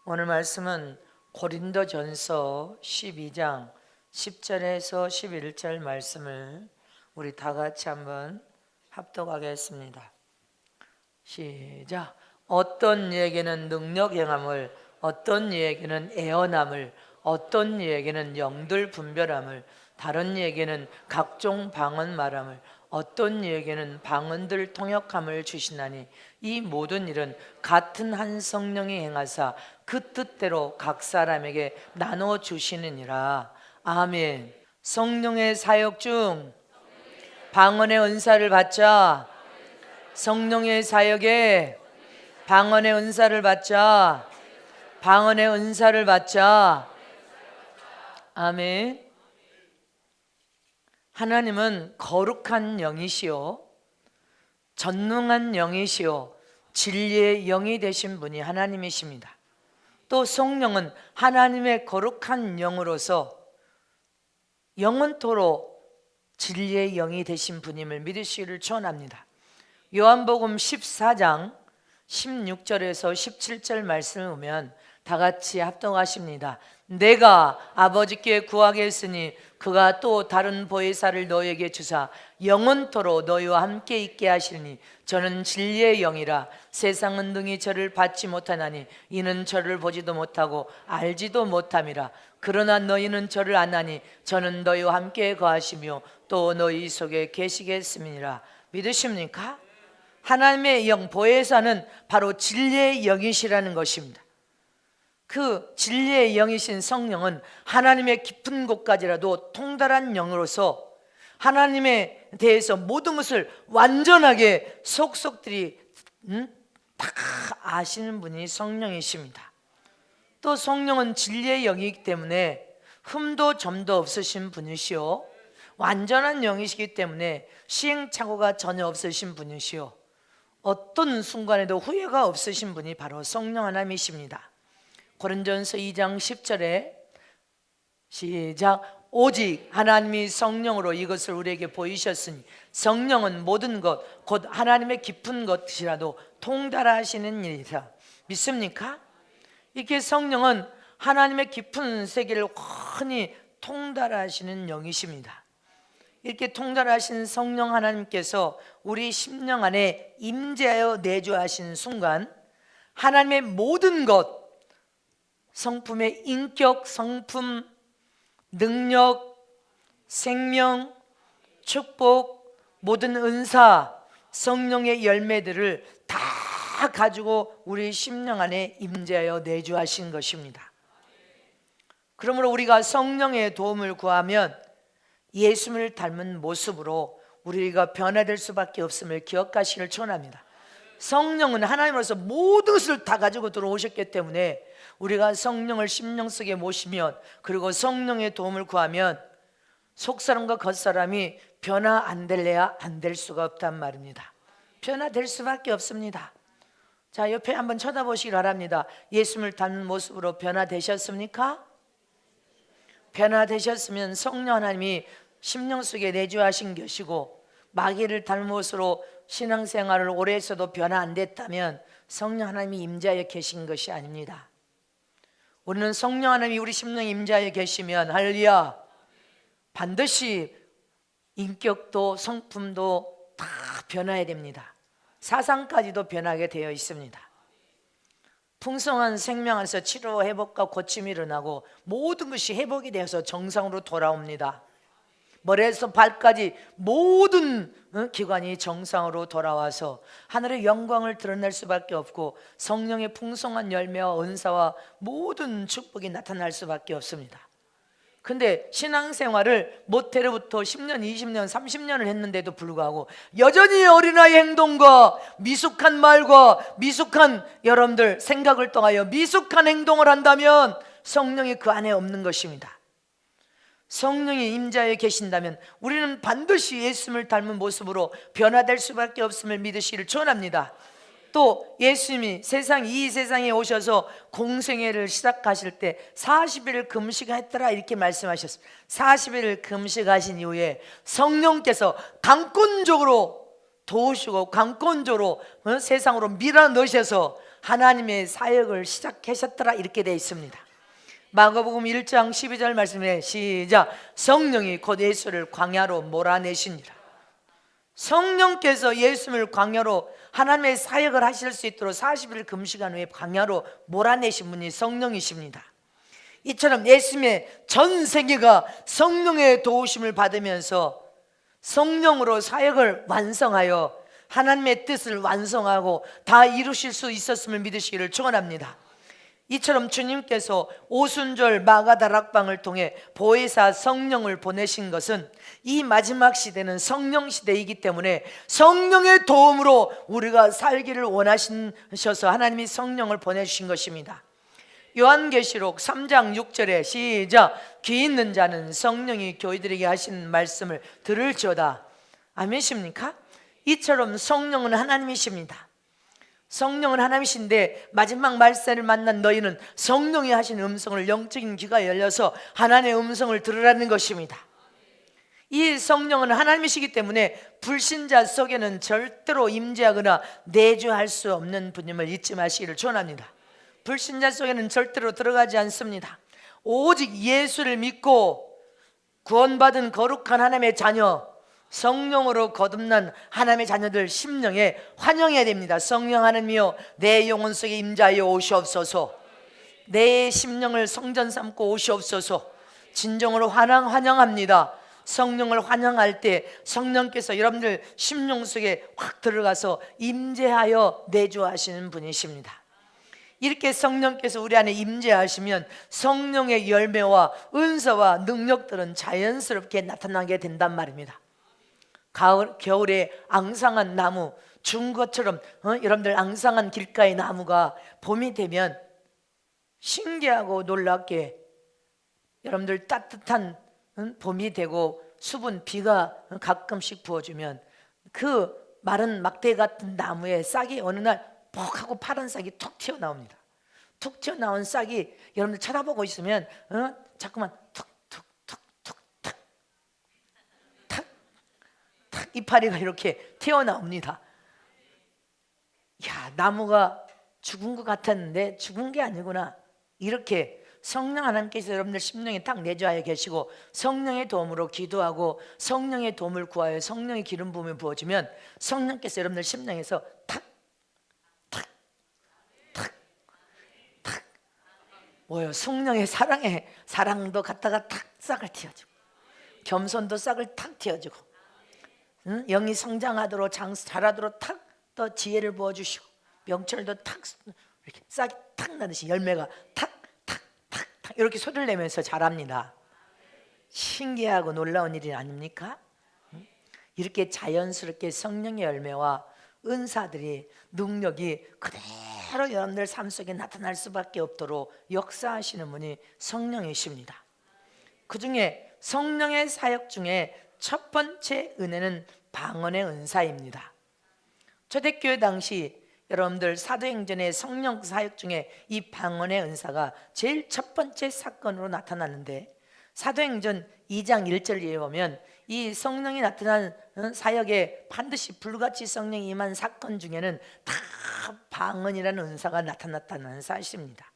오늘 말씀은 고린도전서 12장 10절에서 11절 말씀을 우리 다 같이 한번 합독하겠습니다. 시작. 어떤 이에게는 능력 행함을, 어떤 이에게는 애언함을, 어떤 이에게는 영들 분별함을, 다른 이에게는 각종 방언 말함을, 어떤 이에게는 방언들 통역함을 주시나니 이 모든 일은 같은 한 성령이 행하사 그 뜻대로 각 사람에게 나눠 주시느니라. 아멘. 성령의 사역 중 방언의 은사를 받자. 성령의 사역에 방언의 은사를 받자. 방언의 은사를 받자. 아멘. 하나님은 거룩한 영이시요 전능한 영이시요 진리의 영이 되신 분이 하나님이십니다. 또 성령은 하나님의 거룩한 영으로서 영원토록 진리의 영이 되신 분임을 믿으시기를 축원합니다. 요한복음 14장 16절에서 17절 말씀을 보면 다 같이 합독하십니다. 내가 아버지께 구하겠으니 그가 또 다른 보혜사를 너에게 주사 영원토록 너희와 함께 있게 하시니 저는 진리의 영이라. 세상은 능히 저를 받지 못하나니 이는 저를 보지도 못하고 알지도 못함이라. 그러나 너희는 저를 아나니 저는 너희와 함께 거하시며 또 너희 속에 계시겠음이니라. 믿으십니까? 하나님의 영 보혜사는 바로 진리의 영이시라는 것입니다. 그 진리의 영이신 성령은 하나님의 깊은 곳까지라도 통달한 영으로서 하나님에 대해서 모든 것을 완전하게 속속들이 다 아시는 분이 성령이십니다. 또 성령은 진리의 영이기 때문에 흠도 점도 없으신 분이시요 완전한 영이시기 때문에 시행착오가 전혀 없으신 분이시요 어떤 순간에도 후회가 없으신 분이 바로 성령 하나님이십니다. 고린도전서 2장 10절에 시작. 오직 하나님이 성령으로 이것을 우리에게 보이셨으니 성령은 모든 것 곧 하나님의 깊은 것이라도 통달하시는 일이라. 믿습니까? 이렇게 성령은 하나님의 깊은 세계를 훤히 통달하시는 영이십니다. 이렇게 통달하신 성령 하나님께서 우리 심령 안에 임재하여 내주하신 순간 하나님의 모든 것, 성품의 인격, 성품, 능력, 생명, 축복, 모든 은사, 성령의 열매들을 다 가지고 우리 심령 안에 임재하여 내주하신 것입니다. 그러므로 우리가 성령의 도움을 구하면 예수님을 닮은 모습으로 우리가 변화될 수밖에 없음을 기억하시기를 축원합니다. 성령은 하나님으로서 모든 것을 다 가지고 들어오셨기 때문에 우리가 성령을 심령 속에 모시면, 그리고 성령의 도움을 구하면 속사람과 겉사람이 변화 안 될래야 안 될 수가 없단 말입니다. 변화될 수밖에 없습니다. 자, 옆에 한번 쳐다보시기 바랍니다. 예수님을 닮은 모습으로 변화되셨습니까? 변화되셨으면 성령 하나님이 심령 속에 내주하신 것이고, 마귀를 닮은 모습으로 신앙생활을 오래 했어도 변화 안 됐다면 성령 하나님이 임재하여 계신 것이 아닙니다. 우리는 성령 하나님이 우리 심령에 임재하여 계시면 할렐루야, 반드시 인격도 성품도 다 변화해야 됩니다. 사상까지도 변하게 되어 있습니다. 풍성한 생명 안에서 치료, 회복과 고침이 일어나고 모든 것이 회복이 되어서 정상으로 돌아옵니다. 머리에서 발까지 모든 기관이 정상으로 돌아와서 하늘의 영광을 드러낼 수밖에 없고 성령의 풍성한 열매와 은사와 모든 축복이 나타날 수밖에 없습니다. 근데 신앙생활을 모태로부터 10년, 20년, 30년을 했는데도 불구하고 여전히 어린아이 행동과 미숙한 말과 미숙한 여러분들 생각을 통하여 미숙한 행동을 한다면 성령이 그 안에 없는 것입니다. 성령이 임재하여 계신다면 우리는 반드시 예수님을 닮은 모습으로 변화될 수밖에 없음을 믿으시기를 축원합니다. 또 예수님이 이 세상에 오셔서 공생애를 시작하실 때 40일을 금식했더라 이렇게 말씀하셨습니다. 40일을 금식하신 이후에 성령께서 강권적으로 도우시고 강권적으로 세상으로 밀어넣으셔서 하나님의 사역을 시작하셨더라 이렇게 되어 있습니다. 마가복음 1장 12절 말씀에 시작. 성령이 곧 예수를 광야로 몰아내시니라. 성령께서 예수를 광야로 하나님의 사역을 하실 수 있도록 40일 금식한 후에 광야로 몰아내신 분이 성령이십니다. 이처럼 예수님의 전 세계가 성령의 도우심을 받으면서 성령으로 사역을 완성하여 하나님의 뜻을 완성하고 다 이루실 수 있었음을 믿으시기를 축원합니다. 이처럼 주님께서 오순절 마가다락방을 통해 보혜사 성령을 보내신 것은 이 마지막 시대는 성령 시대이기 때문에 성령의 도움으로 우리가 살기를 원하셔서 하나님이 성령을 보내주신 것입니다. 요한계시록 3장 6절에 시작. 귀 있는 자는 성령이 교회들에게 하신 말씀을 들을지어다. 아멘이십니까? 이처럼 성령은 하나님이십니다. 성령은 하나님이신데 마지막 말세를 만난 너희는 성령이 하신 음성을 영적인 귀가 열려서 하나님의 음성을 들으라는 것입니다. 이 성령은 하나님이시기 때문에 불신자 속에는 절대로 임재하거나 내주할 수 없는 분임을 잊지 마시기를 축원합니다. 불신자 속에는 절대로 들어가지 않습니다. 오직 예수를 믿고 구원받은 거룩한 하나님의 자녀, 성령으로 거듭난 하나님의 자녀들 심령에 환영해야 됩니다. 성령 하나님이여 내 영혼 속에 임자하여 오시옵소서. 내 심령을 성전 삼고 오시옵소서. 진정으로 환영합니다. 성령을 환영할 때 성령께서 여러분들 심령 속에 확 들어가서 임재하여 내주하시는 분이십니다. 이렇게 성령께서 우리 안에 임재하시면 성령의 열매와 은사와 능력들은 자연스럽게 나타나게 된단 말입니다. 겨울에 앙상한 나무 준 것처럼 여러분들 앙상한 길가의 나무가 봄이 되면 신기하고 놀랍게 여러분들 따뜻한 봄이 되고 수분 비가 가끔씩 부어주면 그 마른 막대 같은 나무에 싹이 어느 날 퍽 하고 파란 싹이 툭 튀어나옵니다. 툭 튀어나온 싹이 여러분들 쳐다보고 있으면 자꾸만 툭툭툭툭 탁 이파리가 이렇게 튀어나옵니다. 야, 나무가 죽은 것 같았는데 죽은 게 아니구나. 이렇게 성령 하나님께서 여러분들 심령에 딱 내주하여 계시고 성령의 도움으로 기도하고 성령의 도움을 구하여 성령의 기름 부음이 부어지면 성령께서 여러분들 심령에서 뭐요? 성령의 사랑도 갖다가 탁 싹을 틔워주고 겸손도 싹을 탁 틔워주고 영이 성장하도록 자라도록 탁 또 지혜를 부어주시고 명철도 탁 이렇게 싹이 탁 나듯이 열매가 탁 이렇게 소리를 내면서 자랍니다. 신기하고 놀라운 일이 아닙니까? 이렇게 자연스럽게 성령의 열매와 은사들이 능력이 그대로 여러분들 삶 속에 나타날 수밖에 없도록 역사하시는 분이 성령이십니다. 그 중에 성령의 사역 중에 첫 번째 은혜는 방언의 은사입니다. 초대교회 당시 여러분들 사도행전의 성령 사역 중에 이 방언의 은사가 제일 첫 번째 사건으로 나타났는데 사도행전 2장 1절에 보면 이 성령이 나타난 사역에 반드시 불같이 성령이 임한 사건 중에는 다 방언이라는 은사가 나타났다는 사실입니다.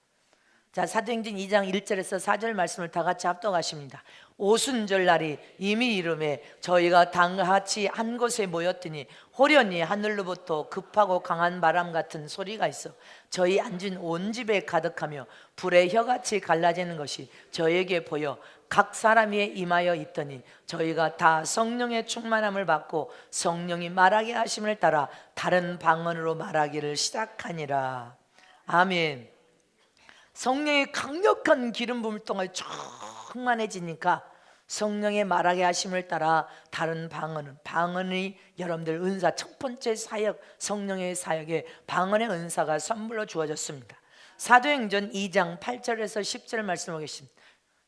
자, 사도행전 2장 1절에서 4절 말씀을 다 같이 합독하십니다. 오순절 날이 이미 이름에 저희가 다 같이 한 곳에 모였더니 호련히 하늘로부터 급하고 강한 바람 같은 소리가 있어 저희 앉은 온 집에 가득하며 불의 혀같이 갈라지는 것이 저에게 보여 각 사람이 임하여 있더니 저희가 다 성령의 충만함을 받고 성령이 말하게 하심을 따라 다른 방언으로 말하기를 시작하니라. 아멘. 성령의 강력한 기름 부음을 통해 충만해지니까 성령의 말하게 하심을 따라 다른 방언이 여러분들 은사 첫 번째 사역, 성령의 사역에 방언의 은사가 선물로 주어졌습니다. 사도행전 2장 8절에서 10절 말씀하고 계십니다.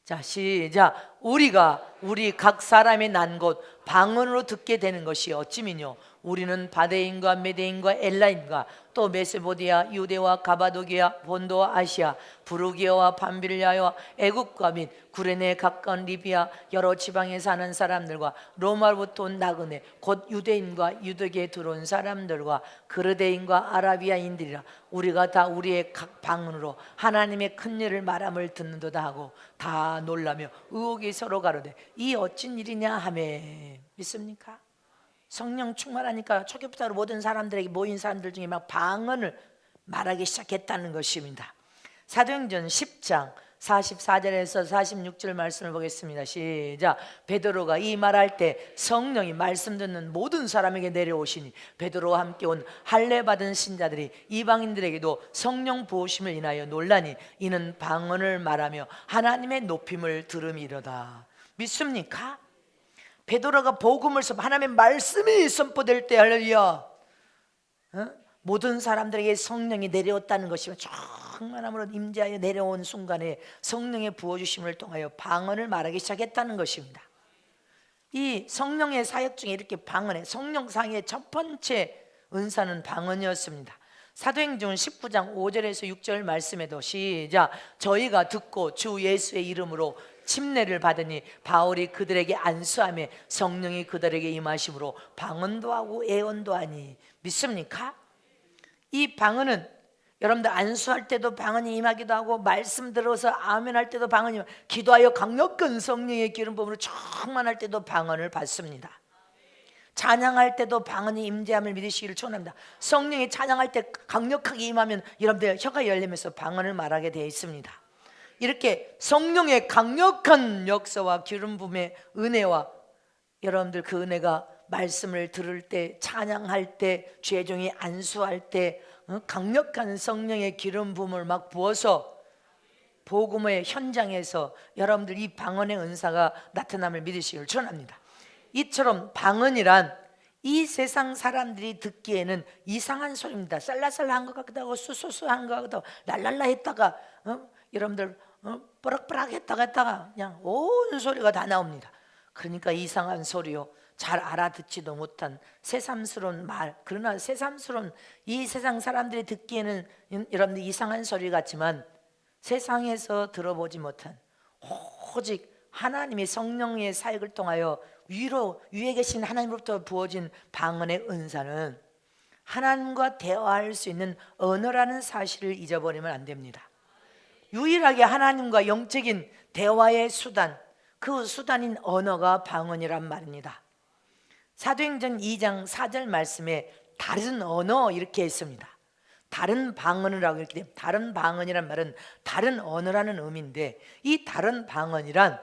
자, 시작. 우리 각 사람의 난 곳 방언으로 듣게 되는 것이 어찌미뇨 우리는 바데인과 메데인과 엘라임과 또 메소포디아, 유대와 가바도기아, 본도와 아시아, 부르기아와 밤빌리아와 애굽과 및 구레네 가까운 리비아 여러 지방에 사는 사람들과 로마로부터 온 나그네 곧 유대인과 유대계에 들어온 사람들과 그르데인과 아라비아인들이라 우리가 다 우리의 각 방언으로 하나님의 큰 일을 말함을 듣는도다 하고 다 놀라며 의혹이 서로 가로되 이 어찌 일이냐 하매 믿습니까? 성령 충만하니까 초기부터 모든 사람들에게 모인 사람들 중에 막 방언을 말하기 시작했다는 것입니다. 사도행전 10장 44절에서 46절 말씀을 보겠습니다. 시작. 베드로가 이 말할 때 성령이 말씀 듣는 모든 사람에게 내려오시니 베드로와 함께 온 할례 받은 신자들이 이방인들에게도 성령 부으심을 인하여 놀라니 이는 방언을 말하며 하나님의 높임을 들음이로다. 믿습니까? 베드로가 복음을 선 하나님의 말씀이 선포될 때 할렐루야 모든 사람들에게 성령이 내려왔다는 것이면 충만함으로 임재하여 내려온 순간에 성령의 부어주심을 통하여 방언을 말하기 시작했다는 것입니다. 이 성령의 사역 중에 이렇게 방언의 성령상의 첫 번째 은사는 방언이었습니다. 사도행전 19장 5절에서 6절 말씀에도 시작. 저희가 듣고 주 예수의 이름으로 침례를 받으니 바울이 그들에게 안수하며 성령이 그들에게 임하심으로 방언도 하고 애언도 하니 믿습니까? 이 방언은 여러분들 안수할 때도 방언이 임하기도 하고 말씀 들어서 아멘 할 때도 방언이 기도하여 강력한 성령의 기름 부음으로 충만할 때도 방언을 받습니다. 찬양할 때도 방언이 임재함을 믿으시기를 축원합니다. 성령이 찬양할 때 강력하게 임하면 여러분들 혀가 열리면서 방언을 말하게 되어 있습니다. 이렇게 성령의 강력한 역사와 기름 부음의 은혜와 여러분들 그 은혜가 말씀을 들을 때 찬양할 때 죄종이 안수할 때 강력한 성령의 기름 부음을 막 부어서 복음의 현장에서 여러분들 이 방언의 은사가 나타남을 믿으시기를 축원합니다. 이처럼 방언이란 이 세상 사람들이 듣기에는 이상한 소리입니다. 쌀라쌀라한 것 같기도 하고 수수수한 것 같기도 하고 랄랄라 했다가 여러분들 뽀락뽀락 했다가 그냥 온 소리가 다 나옵니다. 그러니까 이상한 소리요 잘 알아듣지도 못한 새삼스러운 말. 그러나 새삼스러운 이 세상 사람들이 듣기에는 여러분들 이상한 소리 같지만 세상에서 들어보지 못한 오직 하나님의 성령의 사역을 통하여 위에 계신 하나님으로부터 부어진 방언의 은사는 하나님과 대화할 수 있는 언어라는 사실을 잊어버리면 안 됩니다. 유일하게 하나님과 영적인 대화의 수단, 그 수단인 언어가 방언이란 말입니다. 사도행전 2장 4절 말씀에 다른 언어 이렇게 했습니다. 다른 방언이라고 이렇게 됩니다. 다른 방언이란 말은 다른 언어라는 의미인데 이 다른 방언이란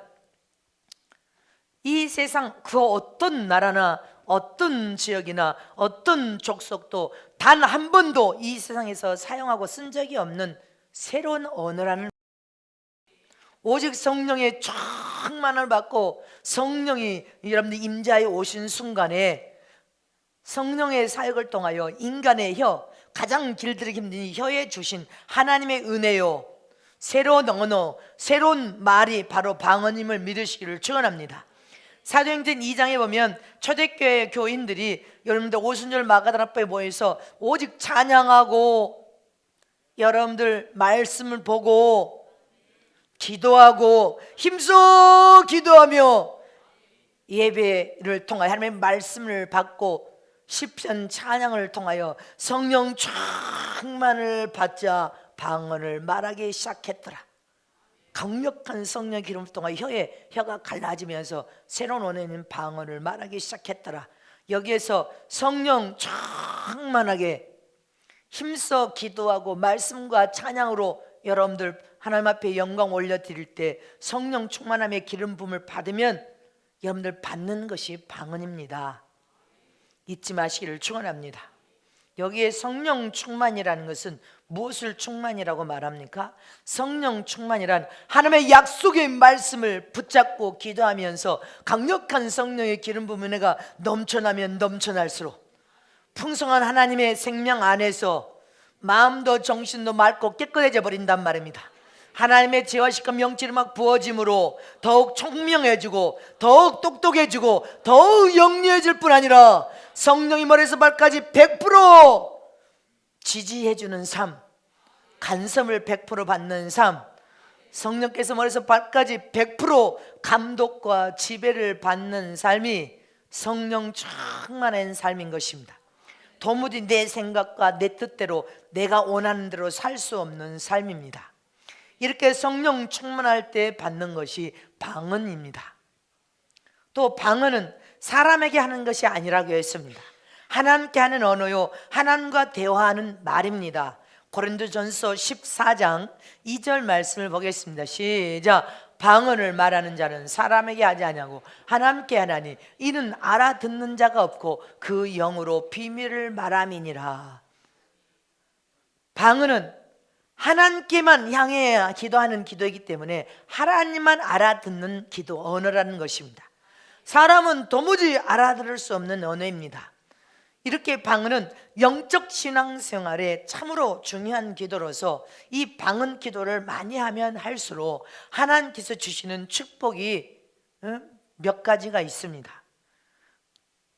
이 세상 그 어떤 나라나 어떤 지역이나 어떤 족속도 단 한 번도 이 세상에서 사용하고 쓴 적이 없는 새로운 언어라는, 오직 성령의 충만을 받고 성령이 여러분들 임재하여 오신 순간에 성령의 사역을 통하여 인간의 혀, 가장 길들이기 힘든 혀에 주신 하나님의 은혜요 새로운 언어, 새로운 말이 바로 방언임을 믿으시기를 축원합니다. 사도행전 2장에 보면 초대교회 교인들이 여러분들 오순절 마가다라 앞에 모여서 오직 찬양하고 여러분들 말씀을 보고 기도하고 힘써 기도하며 예배를 통하여 하나님의 말씀을 받고 시편 찬양을 통하여 성령 충만을 받자 방언을 말하기 시작했더라. 강력한 성령 기름을 통하여 혀가 갈라지면서 새로운 언어인 방언을 말하기 시작했더라. 여기에서 성령 충만하게 힘써 기도하고 말씀과 찬양으로 여러분들 하나님 앞에 영광 올려드릴 때 성령 충만함의 기름 부음을 받으면 여러분들 받는 것이 방언입니다. 잊지 마시기를 축원합니다. 여기에 성령 충만이라는 것은 무엇을 충만이라고 말합니까? 성령 충만이란 하나님의 약속의 말씀을 붙잡고 기도하면서 강력한 성령의 기름 부음 은혜가 넘쳐나면 넘쳐날수록 풍성한 하나님의 생명 안에서 마음도 정신도 맑고 깨끗해져 버린단 말입니다. 하나님의 지혜와 영질이 막 부어짐으로 더욱 총명해지고 더욱 똑똑해지고 더욱 영리해질 뿐 아니라 성령이 머리에서 발까지 100% 지지해주는 삶, 간섭을 100% 받는 삶, 성령께서 머리에서 발까지 100% 감독과 지배를 받는 삶이 성령 충만한 삶인 것입니다. 도무지 내 생각과 내 뜻대로 내가 원하는 대로 살 수 없는 삶입니다. 이렇게 성령 충만할 때 받는 것이 방언입니다. 또 방언은 사람에게 하는 것이 아니라고 했습니다. 하나님께 하는 언어요, 하나님과 대화하는 말입니다. 고린도전서 14장 2절 말씀을 보겠습니다. 시작. 방언을 말하는 자는 사람에게 하지 아니하고 하나님께 하나니 이는 알아듣는 자가 없고 그 영으로 비밀을 말함이니라. 방언은 하나님께만 향해 기도하는 기도이기 때문에 하나님만 알아듣는 기도 언어라는 것입니다. 사람은 도무지 알아들을 수 없는 언어입니다. 이렇게 방언은 영적 신앙생활에 참으로 중요한 기도로서 이 방언 기도를 많이 하면 할수록 하나님께서 주시는 축복이 몇 가지가 있습니다.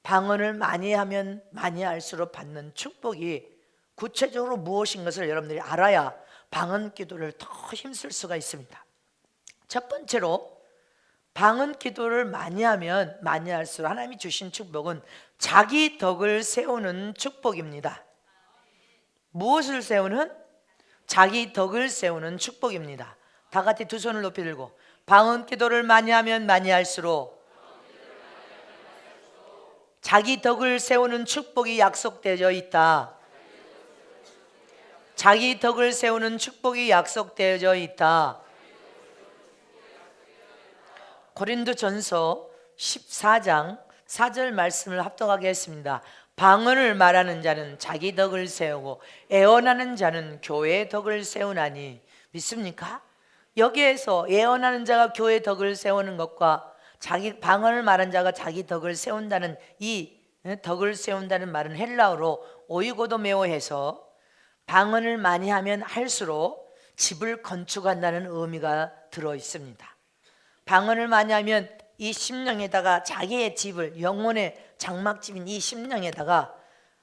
방언을 많이 하면 많이 할수록 받는 축복이 구체적으로 무엇인 것을 여러분들이 알아야 방언 기도를 더 힘쓸 수가 있습니다. 첫 번째로 방언 기도를 많이 하면 많이 할수록 하나님이 주신 축복은 자기 덕을 세우는 축복입니다. 무엇을 세우는? 자기 덕을 세우는 축복입니다. 다 같이 두 손을 높이 들고 방언 기도를 많이 하면 많이 할수록 자기 덕을 세우는 축복이 약속되어 있다. 자기 덕을 세우는 축복이 약속되어져 있다. 고린도전서 14장 4절 말씀을 합독하게 했습니다. 방언을 말하는 자는 자기 덕을 세우고 애언하는 자는 교회의 덕을 세우나니. 믿습니까? 여기에서 애언하는 자가 교회의 덕을 세우는 것과 자기 방언을 말하는 자가 자기 덕을 세운다는 이 덕을 세운다는 말은 헬라어로 오이고도메오해서 방언을 많이 하면 할수록 집을 건축한다는 의미가 들어 있습니다. 방언을 많이 하면 이 심령에다가 자기의 집을, 영혼의 장막집인 이 심령에다가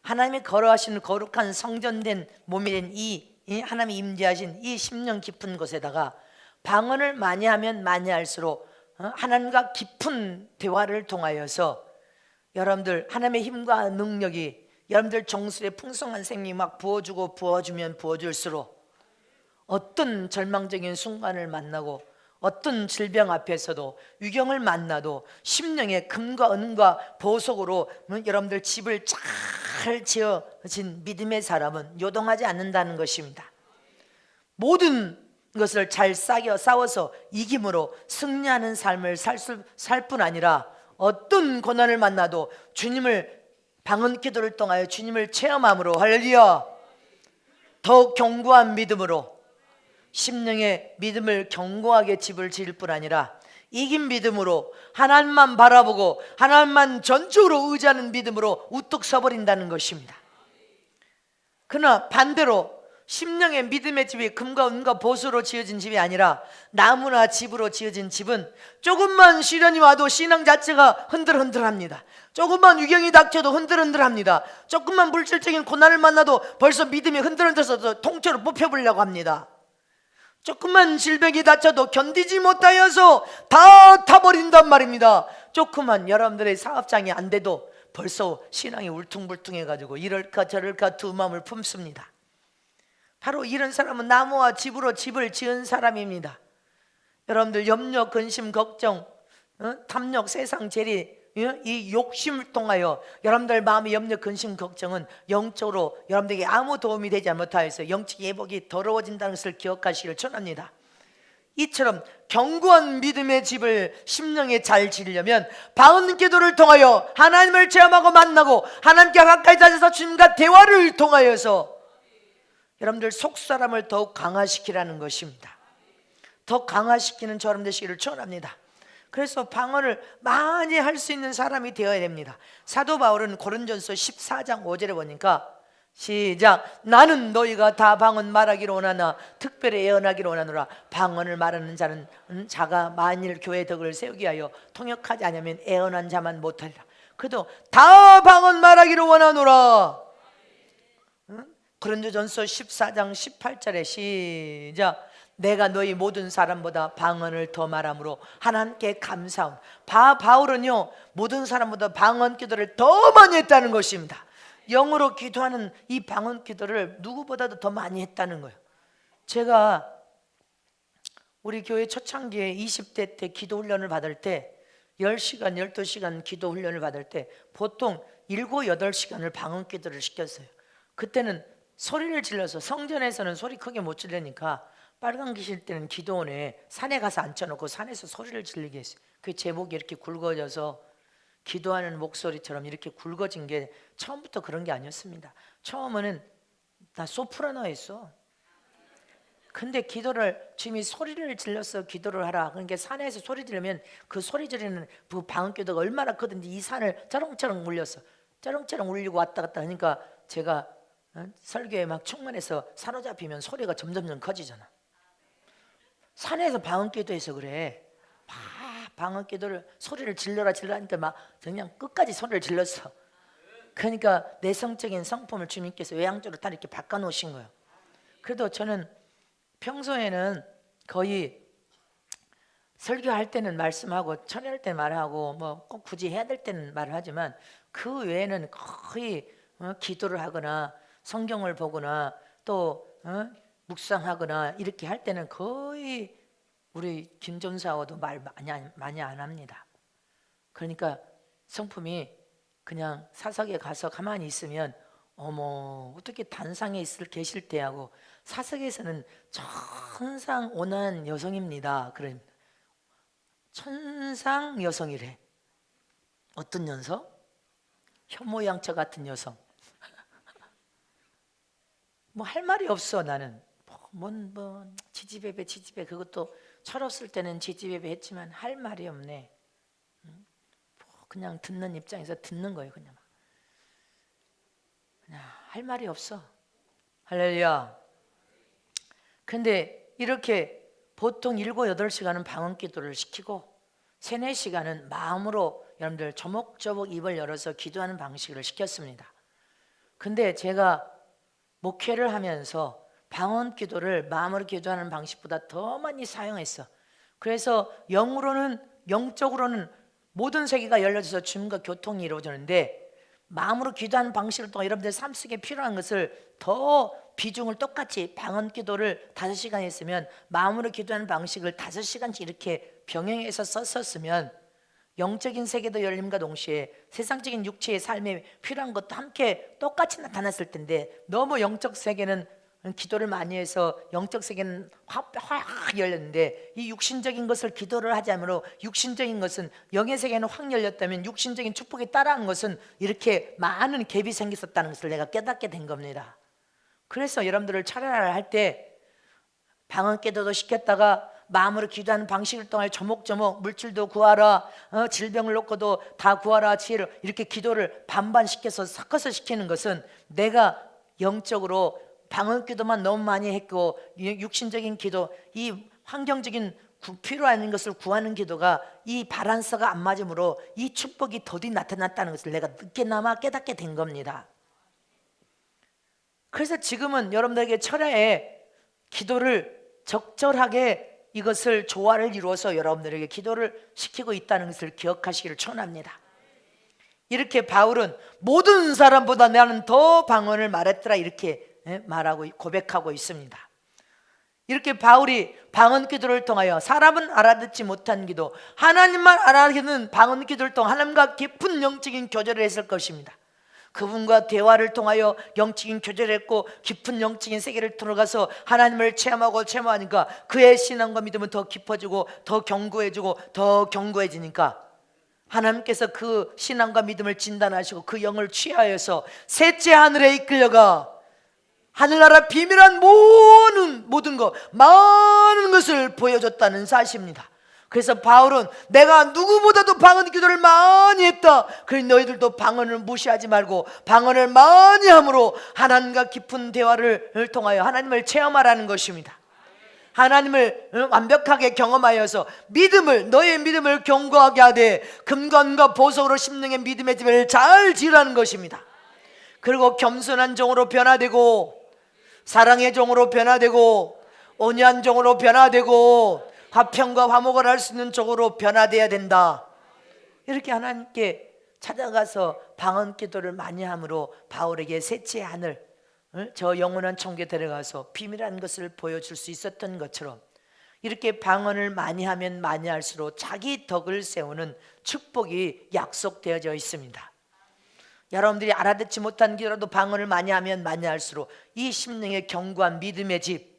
하나님이 걸어하시는 거룩한 성전된 몸이 된 이 하나님이 임재하신 이 심령 깊은 곳에다가 방언을 많이 하면 많이 할수록 하나님과 깊은 대화를 통하여서 여러분들 하나님의 힘과 능력이 여러분들 정수에 풍성한 생명이 막 부어주고 부어주면 부어줄수록 어떤 절망적인 순간을 만나고 어떤 질병 앞에서도 위경을 만나도 심령의 금과 은과 보석으로 여러분들 집을 잘 지어진 믿음의 사람은 요동하지 않는다는 것입니다. 모든 것을 잘 싸워서 이김으로 승리하는 삶을 살 뿐 아니라 어떤 고난을 만나도 주님을 방언 기도를 통하여 주님을 체험함으로 할렐루야 더욱 견고한 믿음으로 심령의 믿음을 견고하게 집을 지을 뿐 아니라 이긴 믿음으로 하나님만 바라보고 하나님만 전적으로 의지하는 믿음으로 우뚝 서버린다는 것입니다. 그러나 반대로 심령의 믿음의 집이 금과 은과 보수로 지어진 집이 아니라 나무나 집으로 지어진 집은 조금만 시련이 와도 신앙 자체가 흔들흔들합니다. 조금만 위경이 닥쳐도 흔들흔들합니다. 조금만 물질적인 고난을 만나도 벌써 믿음이 흔들흔들어서 통째로 뽑혀보려고 합니다. 조금만 질병이 닥쳐도 견디지 못하여서 다 타버린단 말입니다. 조금만 여러분들의 사업장이 안 돼도 벌써 신앙이 울퉁불퉁해가지고 이럴까 저럴까 두 마음을 품습니다. 바로 이런 사람은 나무와 집으로 집을 지은 사람입니다. 여러분들 염려, 근심, 걱정, 탐욕, 세상 재리, 이 욕심을 통하여 여러분들 마음의 염려, 근심, 걱정은 영적으로 여러분들에게 아무 도움이 되지 못하여서 영적 예복이 더러워진다는 것을 기억하시기를 전합니다. 이처럼 견고한 믿음의 집을 심령에 잘 지으려면 방언 기도를 통하여 하나님을 체험하고 만나고 하나님께 가까이 다가서 주님과 대화를 통하여서 여러분들 속사람을 더욱 강화시키라는 것입니다. 더 강화시키는 저럼 되시기를 축원합니다. 그래서 방언을 많이 할 수 있는 사람이 되어야 됩니다. 사도 바울은 고린도전서 14장 5절에 보니까 시작. 나는 너희가 다 방언 말하기를 원하나 특별히 예언하기를 원하노라. 방언을 말하는 자는 자가 만일 교회 덕을 세우기 위하여 통역하지 않으면 예언한 자만 못하리라. 그래도 다 방언 말하기를 원하노라. 고린도전서 14장 18절에 시작. 내가 너희 모든 사람보다 방언을 더 말함으로 하나님께 감사함. 바울은요 모든 사람보다 방언 기도를 더 많이 했다는 것입니다. 영어로 기도하는 이 방언 기도를 누구보다도 더 많이 했다는 거예요. 제가 우리 교회 초창기에 20대 때 기도 훈련을 받을 때 10시간, 12시간 기도 훈련을 받을 때 보통 7, 8시간을 방언 기도를 시켰어요. 그때는 소리를 질러서, 성전에서는 소리 크게 못 지르니까 빨간 귀신 때는 기도원에 산에 가서 앉혀놓고 산에서 소리를 지르게 했어요. 그 제목이 이렇게 굵어져서 기도하는 목소리처럼 이렇게 굵어진 게 처음부터 그런 게 아니었습니다. 처음에는 나 소프라노였어. 근데 기도를 주님이 소리를 질러서 기도를 하라. 그러니까 산에서 소리 지르면 그 소리 지르는 그 방언 기도가 얼마나 크든지 이 산을 쩌렁쩌렁 울렸어. 쩌렁쩌렁 울리고 왔다 갔다 하니까 제가 설교에 막 충만해서 사로잡히면 소리가 점점점 커지잖아. 산에서 방언 기도해서 그래. 방언 기도를 소리를 질러라 하니까 막 그냥 끝까지 소리를 질렀어. 그러니까 내성적인 성품을 주님께서 외향적으로 다 이렇게 바꿔놓으신 거예요. 그래도 저는 평소에는 거의 설교할 때는 말씀하고 철회할 때 말하고 뭐 꼭 굳이 해야 될 때는 말을 하지만 그 외에는 거의 기도를 하거나 성경을 보거나 또 묵상하거나 이렇게 할 때는 거의 우리 김전사와도 말 많이 안 합니다. 그러니까 성품이 그냥 사석에 가서 가만히 있으면 어머 어떻게 단상에 계실 때 하고 사석에서는 천상 온한 여성입니다. 그래 천상 여성이래. 어떤 녀석? 현모양처 같은 여성. 뭐 할 말이 없어. 나는 뭐 지지배배 그것도 철없을 때는 지지배배 했지만 할 말이 없네. 그냥 듣는 입장에서 듣는 거예요. 그냥 할 말이 없어. 할렐루야. 근데 이렇게 보통 7, 8시간은 방언 기도를 시키고 3, 4시간은 마음으로 여러분들 조목조목 입을 열어서 기도하는 방식을 시켰습니다. 근데 제가 목회를 하면서 방언 기도를 마음으로 기도하는 방식보다 더 많이 사용했어. 그래서 영적으로는 모든 세계가 열려져서 주님과 교통이 이루어지는데 마음으로 기도하는 방식을 통해 여러분들 삶 속에 필요한 것을 더 비중을 똑같이 방언 기도를 5시간 했으면 마음으로 기도하는 방식을 5시간씩 이렇게 병행해서 썼었으면 영적인 세계도 열림과 동시에 세상적인 육체의 삶에 필요한 것도 함께 똑같이 나타났을 텐데 너무 영적 세계는 기도를 많이 해서 영적 세계는 확 열렸는데 이 육신적인 것을 기도를 하지 않으므로 육신적인 것은 영의 세계는 확 열렸다면 육신적인 축복에 따라하는 것은 이렇게 많은 갭이 생겼었다는 것을 내가 깨닫게 된 겁니다. 그래서 여러분들을 차례를 할 때 방언 기도도 시켰다가 마음으로 기도하는 방식을 통해 조목조목 물질도 구하라, 질병을 놓고도 다 구하라, 지혜를 이렇게 기도를 반반 시켜서 섞어서 시키는 것은 내가 영적으로 방언 기도만 너무 많이 했고 육신적인 기도, 이 환경적인 필요한 것을 구하는 기도가 이 바란스가 안 맞으므로 이 축복이 더디 나타났다는 것을 내가 늦게나마 깨닫게 된 겁니다. 그래서 지금은 여러분들에게 철야에 기도를 적절하게 이것을 조화를 이루어서 여러분들에게 기도를 시키고 있다는 것을 기억하시기를 축원합니다. 이렇게 바울은 모든 사람보다 나는 더 방언을 말했더라 이렇게 말하고 고백하고 있습니다. 이렇게 바울이 방언 기도를 통하여 사람은 알아듣지 못한 기도, 하나님만 알아듣는 방언 기도를 통해 하나님과 깊은 영적인 교제를 했을 것입니다. 그분과 대화를 통하여 영적인 교제를 했고 깊은 영적인 세계를 들어가서 하나님을 체험하니까 그의 신앙과 믿음은 더 깊어지고 더 견고해지고 더 견고해지니까 하나님께서 그 신앙과 믿음을 진단하시고 그 영을 취하여서 셋째 하늘에 이끌려가 하늘나라 비밀한 모든 것 많은 것을 보여줬다는 사실입니다. 그래서 바울은 내가 누구보다도 방언 기도를 많이 했다. 그러니 너희들도 방언을 무시하지 말고 방언을 많이 함으로 하나님과 깊은 대화를 통하여 하나님을 체험하라는 것입니다. 하나님을 완벽하게 경험하여서 너의 믿음을 견고하게 하되 금과 은과 보석으로 심령의 믿음의 집을 잘 지으라는 것입니다. 그리고 겸손한 종으로 변화되고 사랑의 종으로 변화되고 온유한 종으로 변화되고 화평과 화목을 할 수 있는 종으로 변화되어야 된다. 이렇게 하나님께 찾아가서 방언 기도를 많이 함으로 바울에게 셋째 하늘, 저 영원한 천국에 데려가서 비밀한 것을 보여줄 수 있었던 것처럼 이렇게 방언을 많이 하면 많이 할수록 자기 덕을 세우는 축복이 약속되어져 있습니다. 여러분들이 알아듣지 못한 기도라도 방언을 많이 하면 많이 할수록 이 심령의 견고한 믿음의 집,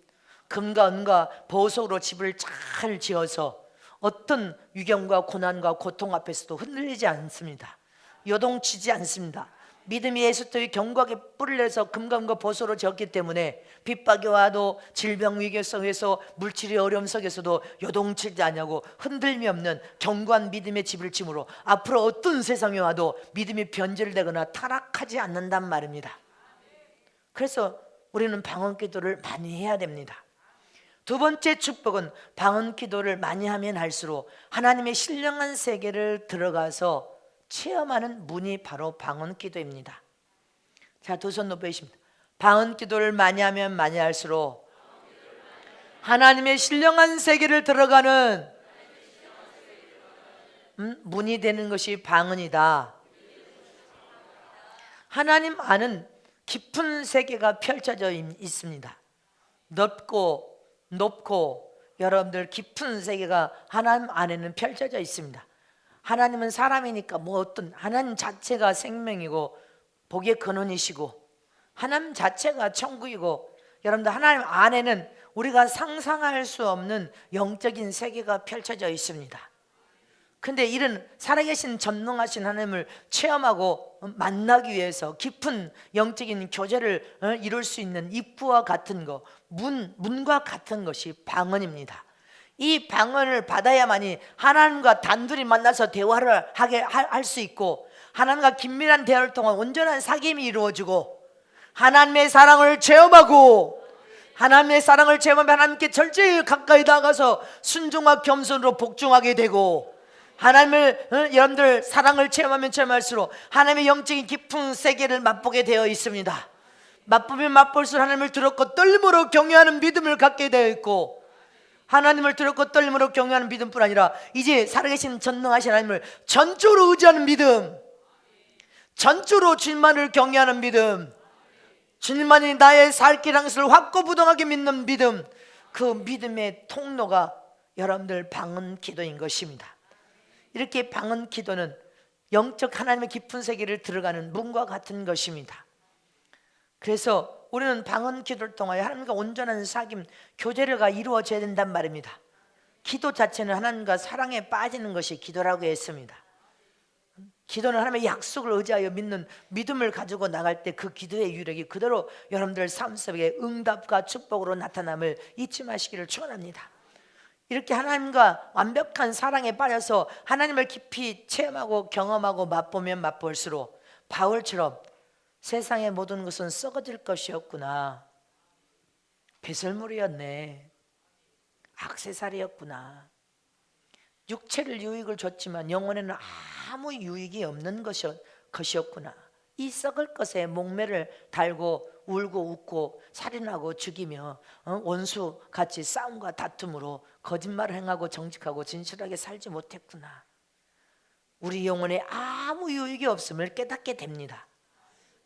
금과 은과 보석으로 집을 잘 지어서 어떤 위경과 고난과 고통 앞에서도 흔들리지 않습니다. 요동치지 않습니다. 믿음이 예수님의 견고하게 뿌리를 내서 금과 은과 보석으로 지었기 때문에 핍박이 와도 질병 위기 속에서 물질의 어려움 속에서도 요동치지 않냐고 흔들림이 없는 견고한 믿음의 집을 지므로 앞으로 어떤 세상이 와도 믿음이 변질되거나 타락하지 않는단 말입니다. 그래서 우리는 방언 기도를 많이 해야 됩니다. 두 번째 축복은 방언 기도를 많이 하면 할수록 하나님의 신령한 세계를 들어가서 체험하는 문이 바로 방언 기도입니다. 자, 두 손 높여주십니다. 방언 기도를 많이 하면 많이 할수록 하나님의 신령한 세계를 들어가는 문이 되는 것이 방언이다. 하나님 안은 깊은 세계가 펼쳐져 있습니다. 넓고 높고 여러분들 깊은 세계가 하나님 안에는 펼쳐져 있습니다. 하나님은 사람이니까 하나님 자체가 생명이고 복의 근원이시고 하나님 자체가 천국이고 여러분들 하나님 안에는 우리가 상상할 수 없는 영적인 세계가 펼쳐져 있습니다. 근데 이런 살아계신 전능하신 하나님을 체험하고 만나기 위해서 깊은 영적인 교제를 이룰 수 있는 입구와 같은 것, 문과 같은 것이 방언입니다. 이 방언을 받아야만이 하나님과 단둘이 만나서 대화를 하게 할 수 있고 하나님과 긴밀한 대화를 통한 온전한 사귐이 이루어지고 하나님의 사랑을 체험하고 하나님의 사랑을 체험하면 하나님께 철저히 가까이 다가가서 순종과 겸손으로 복종하게 되고 하나님을 여러분들 사랑을 체험하면 체험할수록 하나님의 영적인 깊은 세계를 맛보게 되어 있습니다. 맛보면 맛볼수록 하나님을 두렵고 떨림으로 경외하는 믿음을 갖게 되어 있고 하나님을 두렵고 떨림으로 경외하는 믿음뿐 아니라 이제 살아계신 전능하신 하나님을 전적으로 의지하는 믿음, 전적으로 주님만을 경외하는 믿음, 주님만이 나의 살 길 항시를 확고부동하게 믿는 믿음, 그 믿음의 통로가 여러분들 방언 기도인 것입니다. 이렇게 방언 기도는 영적 하나님의 깊은 세계를 들어가는 문과 같은 것입니다. 그래서 우리는 방언 기도를 통하여 하나님과 온전한 사귐, 교제가 이루어져야 된단 말입니다. 기도 자체는 하나님과 사랑에 빠지는 것이 기도라고 했습니다. 기도는 하나님의 약속을 의지하여 믿는 믿음을 가지고 나갈 때 그 기도의 유력이 그대로 여러분들 삶 속에 응답과 축복으로 나타남을 잊지 마시기를 축원합니다. 이렇게 하나님과 완벽한 사랑에 빠져서 하나님을 깊이 체험하고 경험하고 맛보면 맛볼수록 바울처럼 세상의 모든 것은 썩어질 것이었구나, 배설물이었네, 악세사리였구나, 육체를 유익을 줬지만 영혼에는 아무 유익이 없는 것이었구나, 이 썩을 것에 목매를 달고 울고 웃고 살인하고 죽이며 원수같이 싸움과 다툼으로 거짓말을 행하고 정직하고 진실하게 살지 못했구나. 우리 영혼에 아무 유익이 없음을 깨닫게 됩니다.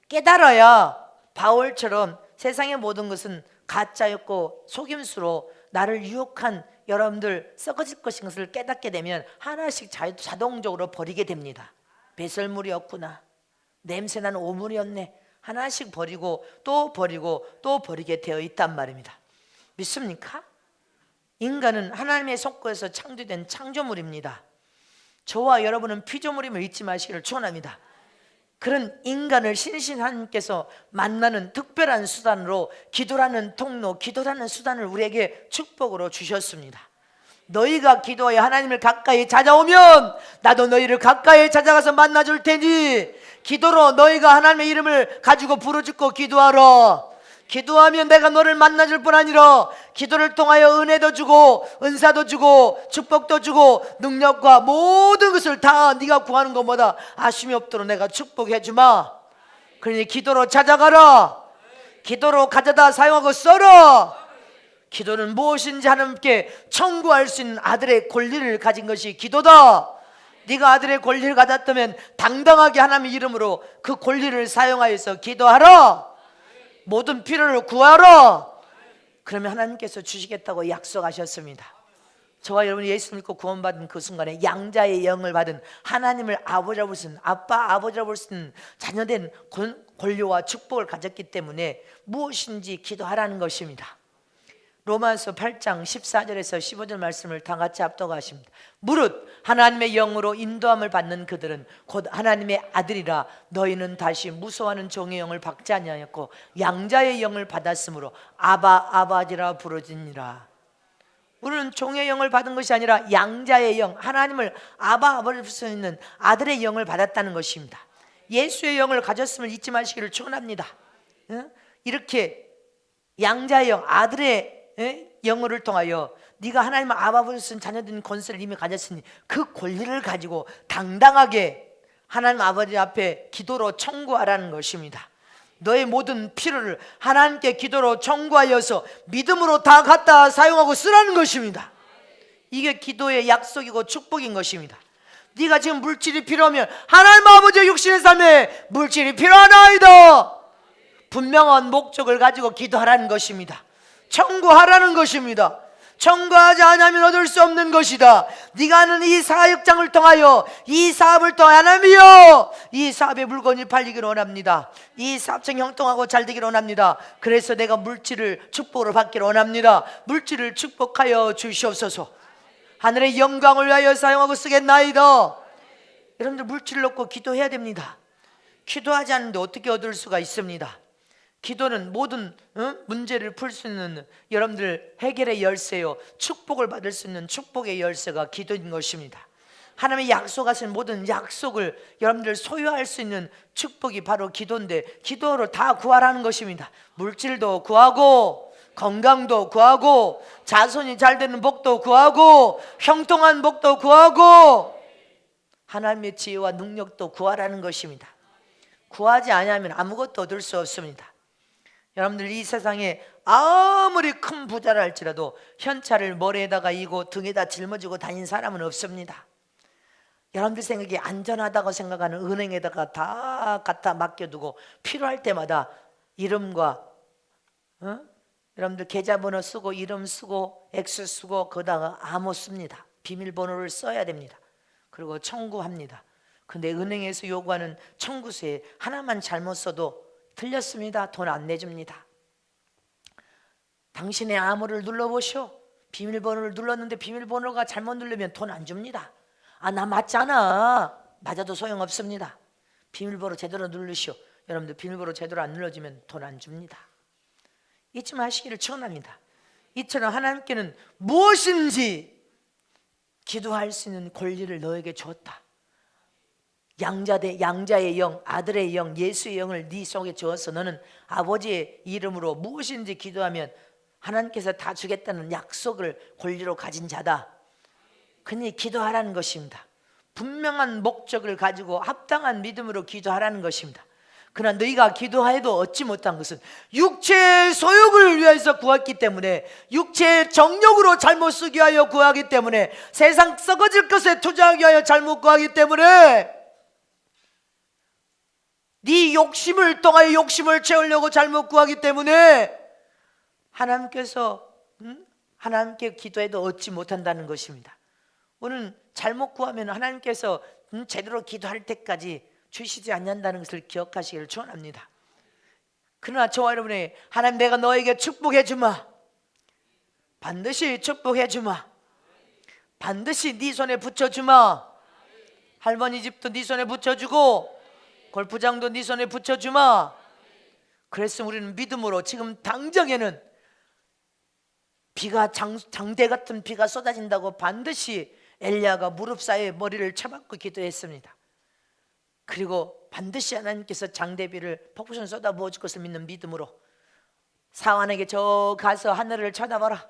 깨달아야 바울처럼 세상의 모든 것은 가짜였고 속임수로 나를 유혹한 여러분들 썩어질 것인 것을 깨닫게 되면 하나씩 자동적으로 버리게 됩니다. 배설물이었구나, 냄새나는 오물이었네, 하나씩 버리고 또 버리고 또 버리게 되어 있단 말입니다. 믿습니까? 인간은 하나님의 속구에서 창조된 창조물입니다. 저와 여러분은 피조물임을 잊지 마시기를 축원합니다. 그런 인간을 신신 하나님께서 만나는 특별한 수단으로 기도라는 통로, 기도라는 수단을 우리에게 축복으로 주셨습니다. 너희가 기도하여 하나님을 가까이 찾아오면 나도 너희를 가까이 찾아가서 만나줄 테니 기도로 너희가 하나님의 이름을 가지고 부르짖고 기도하라. 기도하면 내가 너를 만나줄 뿐 아니라 기도를 통하여 은혜도 주고 은사도 주고 축복도 주고 능력과 모든 것을 다 네가 구하는 것보다 아쉬움이 없도록 내가 축복해 주마. 그러니 기도로 찾아가라. 기도로 가져다 사용하고 써라. 기도는 무엇인지 하나님께 청구할 수 있는 아들의 권리를 가진 것이 기도다. 네가 아들의 권리를 가졌다면 당당하게 하나님의 이름으로 그 권리를 사용하여서 기도하라. 모든 필요를 구하라. 그러면 하나님께서 주시겠다고 약속하셨습니다. 저와 여러분이 예수 믿고 구원받은 그 순간에 양자의 영을 받은 하나님을 아버지라고 볼 수 있는, 아빠 아버지라고 볼 수 있는 자녀된 권리와 축복을 가졌기 때문에 무엇인지 기도하라는 것입니다. 로마서 8장 14절에서 15절 말씀을 다 같이 합독하십니다. 무릇 하나님의 영으로 인도함을 받는 그들은 곧 하나님의 아들이라. 너희는 다시 무서워하는 종의 영을 받지 아니하였고 양자의 영을 받았으므로 아바 아버지라 부르짖니라. 우리는 종의 영을 받은 것이 아니라 양자의 영, 하나님을 아바 아버지를 부를 수 있는 아들의 영을 받았다는 것입니다. 예수의 영을 가졌음을 잊지 마시기를 축원합니다. 이렇게 양자의 영, 아들의 영어를 통하여 네가 하나님의 아버지를 쓴 자녀된 권세를 이미 가졌으니 그 권리를 가지고 당당하게 하나님 아버지 앞에 기도로 청구하라는 것입니다. 너의 모든 필요를 하나님께 기도로 청구하여서 믿음으로 다 갖다 사용하고 쓰라는 것입니다. 이게 기도의 약속이고 축복인 것입니다. 네가 지금 물질이 필요하면 하나님 아버지의 육신의 삶에 물질이 필요하나이다. 분명한 목적을 가지고 기도하라는 것입니다. 청구하라는 것입니다. 청구하지 않으면 얻을 수 없는 것이다. 네가 하는 이 사역장을 통하여 이 사업을 통하여 하나님이여 이 사업의 물건이 팔리기를 원합니다. 이 사업장 형통하고 잘 되기를 원합니다. 그래서 내가 물질을 축복으로 받기를 원합니다. 물질을 축복하여 주시옵소서. 하늘의 영광을 위하여 사용하고 쓰겠나이다. 여러분들 물질을 놓고 기도해야 됩니다. 기도하지 않는데 어떻게 얻을 수가 있습니다. 기도는 모든 문제를 풀 수 있는 여러분들 해결의 열쇠요, 축복을 받을 수 있는 축복의 열쇠가 기도인 것입니다. 하나님의 약속하신 모든 약속을 여러분들 소유할 수 있는 축복이 바로 기도인데 기도로 다 구하라는 것입니다. 물질도 구하고 건강도 구하고 자손이 잘 되는 복도 구하고 형통한 복도 구하고 하나님의 지혜와 능력도 구하라는 것입니다. 구하지 않으면 아무것도 얻을 수 없습니다. 여러분들 이 세상에 아무리 큰 부자라 할지라도 현찰을 머리에다가 이고 등에다 짊어지고 다닌 사람은 없습니다. 여러분들 생각이 안전하다고 생각하는 은행에다가 다 갖다 맡겨두고 필요할 때마다 이름과 여러분들 계좌번호 쓰고 이름 쓰고 액수 쓰고 거기다가 암호 씁니다. 비밀번호를 써야 됩니다. 그리고 청구합니다. 근데 은행에서 요구하는 청구서에 하나만 잘못 써도 틀렸습니다. 돈 안 내줍니다. 당신의 암호를 눌러보시오. 비밀번호를 눌렀는데 비밀번호가 잘못 누르면 돈 안 줍니다. 아, 나 맞잖아. 맞아도 소용없습니다. 비밀번호 제대로 누르시오. 여러분들 비밀번호 제대로 안 눌러지면 돈 안 줍니다. 잊지 마시기를 축원합니다. 이처럼 하나님께는 무엇인지 기도할 수 있는 권리를 너에게 줬다. 양자의 영, 아들의 영, 예수의 영을 네 속에 주어서 너는 아버지의 이름으로 무엇인지 기도하면 하나님께서 다 주겠다는 약속을 권리로 가진 자다. 그니 기도하라는 것입니다. 분명한 목적을 가지고 합당한 믿음으로 기도하라는 것입니다. 그러나 너희가 기도하여도 얻지 못한 것은 육체의 소욕을 위해서 구했기 때문에, 육체의 정욕으로 잘못 쓰기 위하여 구하기 때문에, 세상 썩어질 것에 투자하기 위하여 잘못 구하기 때문에, 네 욕심을 통하여 욕심을 채우려고 잘못 구하기 때문에 하나님께 기도해도 얻지 못한다는 것입니다. 오늘 잘못 구하면 하나님께서 제대로 기도할 때까지 주시지 않는다는 것을 기억하시기를 축원합니다. 그러나 저와 여러분이 하나님 내가 너에게 축복해 주마, 반드시 축복해 주마, 반드시 네 손에 붙여주마, 할머니 집도 네 손에 붙여주고 골프장도 네 손에 붙여주마. 그래서 우리는 믿음으로 지금 당장에는 비가 장대 같은 비가 쏟아진다고 반드시 엘리야가 무릎 사이에 머리를 쳐박고 기도했습니다. 그리고 반드시 하나님께서 장대비를 폭풍선 쏟아 부어줄 것을 믿는 믿음으로 사환에게 저 가서 하늘을 쳐다봐라.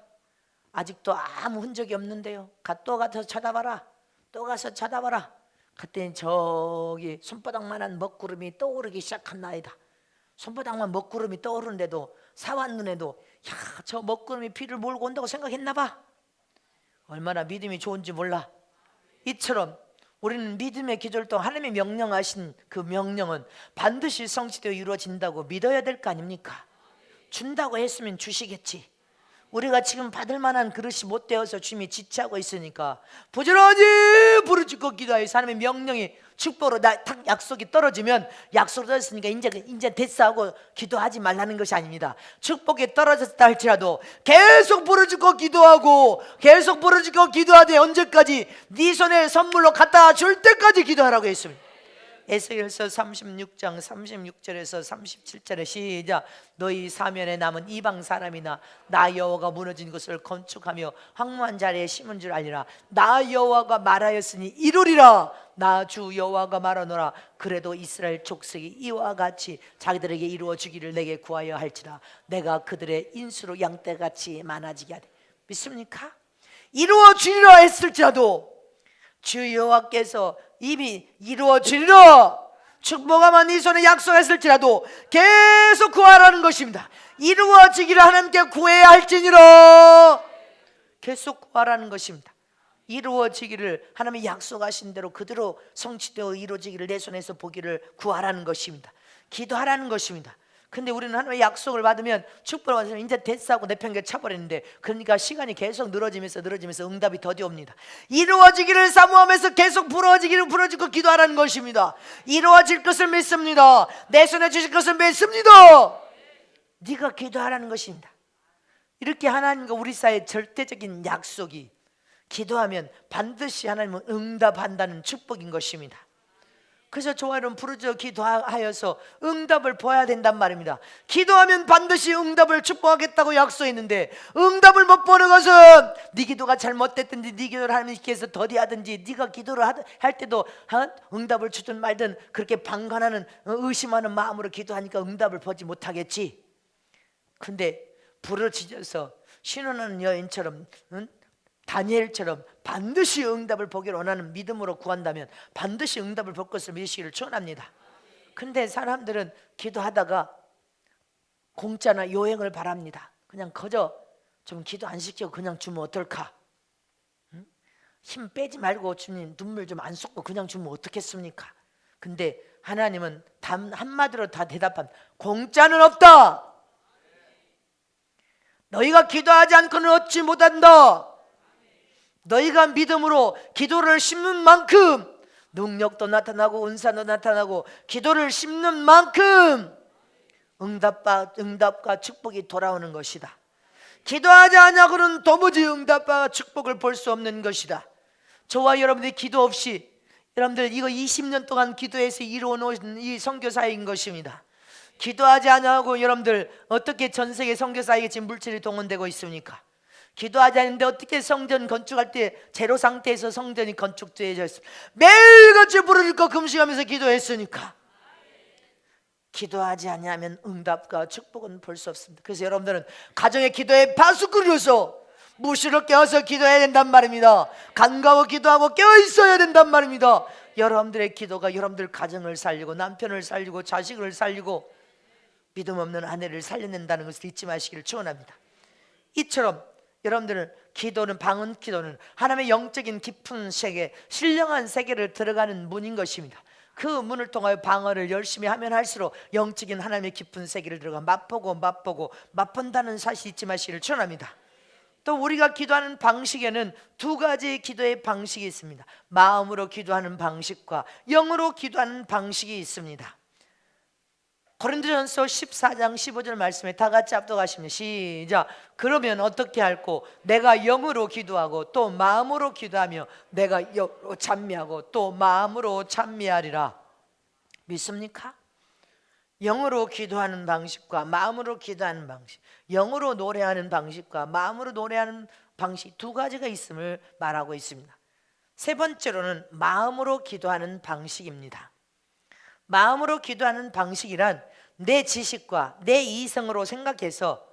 아직도 아무 흔적이 없는데요. 또 가서 쳐다봐라. 또 가서 쳐다봐라. 그때 저기 손바닥만한 먹구름이 떠오르기 시작한나이다. 손바닥만 먹구름이 떠오르는데도 사환 눈에도 야, 저 먹구름이 비를 몰고 온다고 생각했나 봐. 얼마나 믿음이 좋은지 몰라. 이처럼 우리는 믿음의 기도를 또 하나님이 명령하신 그 명령은 반드시 성취되어 이루어진다고 믿어야 될 거 아닙니까? 준다고 했으면 주시겠지. 우리가 지금 받을 만한 그릇이 못 되어서 주님이 지체하고 있으니까 부지런히 부르짖고 기도하여 하나님의 명령이 축복으로 딱 약속이 떨어지면 약속이 떨어졌으니까 이제 됐어 하고 기도하지 말라는 것이 아닙니다. 축복이 떨어졌다 할지라도 계속 부르짖고 기도하고 계속 부르짖고 기도하되 언제까지? 네 손에 선물로 갖다 줄 때까지 기도하라고 했습니다. 에스겔서 36장 36절에서 37절에 시작. 너희 사면에 남은 이방 사람이나 나 여호와가 무너진 것을 건축하며 황무한 자리에 심은 줄 알리라. 나 여호와가 말하였으니 이루리라. 나 주 여호와가 말하노라. 그래도 이스라엘 족속이 이와 같이 자기들에게 이루어 주기를 내게 구하여 할지라. 내가 그들의 인수로 양떼같이 많아지게 하되. 믿습니까? 이루어 주리라 했을지라도 주 여호와께서 이미 이루어 주리라 축복하면 네 손에 약속했을지라도 계속 구하라는 것입니다. 이루어지기를 하나님께 구해야 할지니라. 계속 구하라는 것입니다. 이루어지기를 하나님이 약속하신 대로 그대로 성취되어 이루어지기를 내 손에서 보기를 구하라는 것입니다. 기도하라는 것입니다. 근데 우리는 하나님의 약속을 받으면 축복을 받으면 이제 됐어 하고 내팽개 차버리는데, 그러니까 시간이 계속 늘어지면서 응답이 더디 옵니다. 이루어지기를 사모하면서 계속 부러지고 기도하라는 것입니다. 이루어질 것을 믿습니다. 내 손에 주실 것을 믿습니다. 네가 기도하라는 것입니다. 이렇게 하나님과 우리 사이의 절대적인 약속이 기도하면 반드시 하나님은 응답한다는 축복인 것입니다. 그래서 저와 여러분 부르짖어 기도하여서 응답을 보아야 된단 말입니다. 기도하면 반드시 응답을 축복하겠다고 약속했는데 응답을 못 보는 것은 네 기도가 잘못됐든지 네 기도를 하나님께서 더디하든지 네가 기도를 할 때도 응답을 주든 말든 그렇게 방관하는 의심하는 마음으로 기도하니까 응답을 보지 못하겠지. 근데 부르짖어서 신원하는 여인처럼 다니엘처럼 반드시 응답을 보기를 원하는 믿음으로 구한다면 반드시 응답을 볼 것을 믿으시기를 축원합니다. 근데 사람들은 기도하다가 공짜나 요행을 바랍니다. 그냥 거저 좀 기도 안 시키고 그냥 주면 어떨까? 힘 빼지 말고 주님 눈물 좀 안 쏟고 그냥 주면 어떻겠습니까? 근데 하나님은 한마디로 다 대답합니다. 공짜는 없다. 너희가 기도하지 않고는 얻지 못한다. 너희가 믿음으로 기도를 심는 만큼 능력도 나타나고 은사도 나타나고 기도를 심는 만큼 응답과 축복이 돌아오는 것이다. 기도하지 않냐고는 도무지 응답과 축복을 볼 수 없는 것이다. 저와 여러분들이 기도 없이 여러분들 이거 20년 동안 기도해서 이루어놓은 이 선교사인 것입니다. 기도하지 않냐고 여러분들 어떻게 전 세계 선교사에게 지금 물질이 동원되고 있습니까? 기도하지 않는데 어떻게 성전 건축할 때 제로 상태에서 성전이 건축되어져 있습니까? 매일같이 부르짖고 금식하면서 기도했으니까. 기도하지 않으면 응답과 축복은 볼 수 없습니다. 그래서 여러분들은 가정의 기도에 바수꾸려서 무시로 깨어서 기도해야 된단 말입니다. 간가워 기도하고 깨어있어야 된단 말입니다. 여러분들의 기도가 여러분들 가정을 살리고 남편을 살리고 자식을 살리고 믿음 없는 아내를 살려낸다는 것을 잊지 마시기를 축원합니다. 이처럼 여러분들은 방언 기도는 하나님의 영적인 깊은 세계, 신령한 세계를 들어가는 문인 것입니다. 그 문을 통하여 방언을 열심히 하면 할수록 영적인 하나님의 깊은 세계를 들어가 맛본다는 사실 잊지 마시기를 축원합니다. 또 우리가 기도하는 방식에는 두 가지 기도의 방식이 있습니다. 마음으로 기도하는 방식과 영으로 기도하는 방식이 있습니다. 고린도전서 14장 15절 말씀에 다 같이 합독하시면 시작. 그러면 어떻게 할꼬? 내가 영으로 기도하고 또 마음으로 기도하며 내가 영으로 찬미하고 또 마음으로 찬미하리라. 믿습니까? 영으로 기도하는 방식과 마음으로 기도하는 방식, 영으로 노래하는 방식과 마음으로 노래하는 방식 두 가지가 있음을 말하고 있습니다. 세 번째로는 마음으로 기도하는 방식입니다. 마음으로 기도하는 방식이란 내 지식과 내 이성으로 생각해서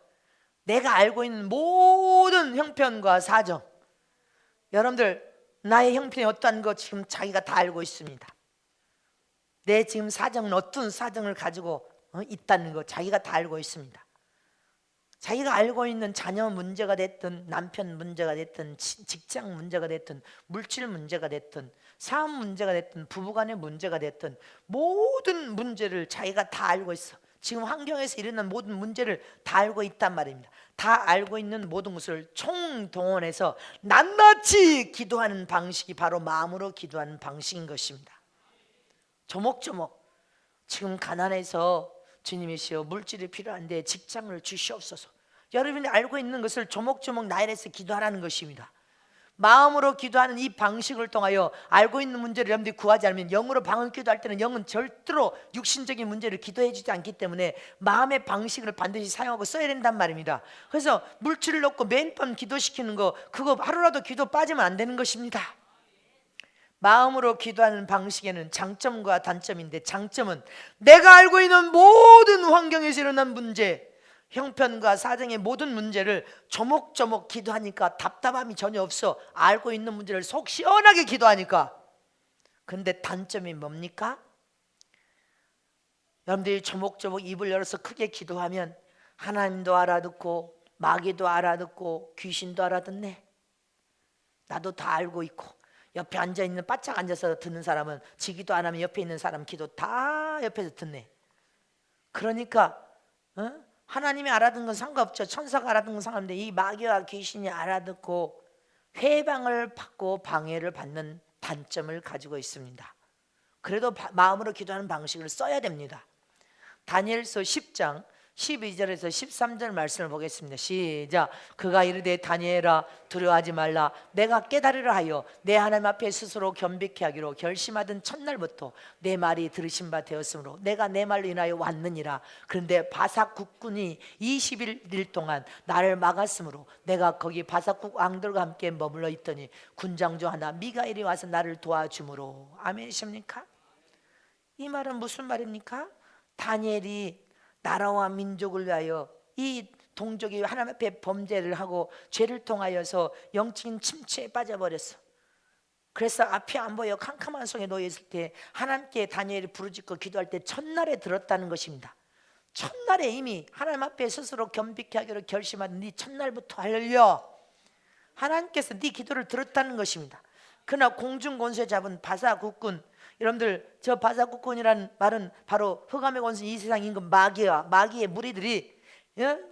내가 알고 있는 모든 형편과 사정, 여러분들 나의 형편이 어떠한 거 지금 자기가 다 알고 있습니다. 내 지금 사정은 어떤 사정을 가지고 있다는 거 자기가 다 알고 있습니다. 자기가 알고 있는 자녀 문제가 됐든 남편 문제가 됐든 직장 문제가 됐든 물질 문제가 됐든 사업 문제가 됐든 부부간의 문제가 됐든 모든 문제를 자기가 다 알고 있어. 지금 환경에서 일어난 모든 문제를 다 알고 있단 말입니다. 다 알고 있는 모든 것을 총동원해서 낱낱이 기도하는 방식이 바로 마음으로 기도하는 방식인 것입니다. 조목조목 지금 가난해서 주님이시여 물질이 필요한데 직장을 주시옵소서. 여러분이 알고 있는 것을 조목조목 나열해서 기도하라는 것입니다. 마음으로 기도하는 이 방식을 통하여 알고 있는 문제를 여러분들이 구하지 않으면, 영으로 방언 기도할 때는 영은 절대로 육신적인 문제를 기도해 주지 않기 때문에 마음의 방식을 반드시 사용하고 써야 된단 말입니다. 그래서 물질을 넣고 매일 밤 기도시키는 거, 그거 하루라도 기도 빠지면 안 되는 것입니다. 마음으로 기도하는 방식에는 장점과 단점인데, 장점은 내가 알고 있는 모든 환경에서 일어난 문제, 형편과 사정의 모든 문제를 조목조목 기도하니까 답답함이 전혀 없어. 알고 있는 문제를 속 시원하게 기도하니까. 근데 단점이 뭡니까? 여러분들이 조목조목 입을 열어서 크게 기도하면 하나님도 알아듣고 마귀도 알아듣고 귀신도 알아듣네. 나도 다 알고 있고. 옆에 앉아있는, 바짝 앉아서 듣는 사람은 지기도 안 하면 옆에 있는 사람 기도 다 옆에서 듣네. 그러니까 하나님이 알아듣는 건 상관없죠. 천사가 알아듣는 건 상관없는데 이 마귀와 귀신이 알아듣고 회방을 받고 방해를 받는 단점을 가지고 있습니다. 그래도 마음으로 기도하는 방식을 써야 됩니다. 다니엘서 10장 12절에서 13절 말씀을 보겠습니다. 시작. 그가 이르되 다니엘아 두려워하지 말라. 내가 깨달으라 하여 내 하나님 앞에 스스로 겸비케 하기로 결심하던 첫날부터 내 말이 들으신 바 되었으므로 내가 내 말로 인하여 왔느니라. 그런데 바삭 국군이 20일 동안 나를 막았으므로 내가 거기 바삭국 왕들과 함께 머물러 있더니 군장 중 하나 미가엘이 와서 나를 도와주므로. 아멘이십니까? 이 말은 무슨 말입니까? 다니엘이 나라와 민족을 위하여 이 동족이 하나님 앞에 범죄를 하고 죄를 통하여서 영적인 침체에 빠져버렸어. 그래서 앞이 안 보여 캄캄한 성에 놓여있을 때 하나님께 다니엘이 부르짖고 기도할 때 첫날에 들었다는 것입니다. 첫날에 이미 하나님 앞에 스스로 겸비케 하기로 결심한 네 첫날부터 할렐루야, 하나님께서 네 기도를 들었다는 것입니다. 그러나 공중권세 잡은 바사국군, 여러분들 저 바사국군이라는 말은 바로 흑암의 권세 이 세상 임금 마귀의 무리들이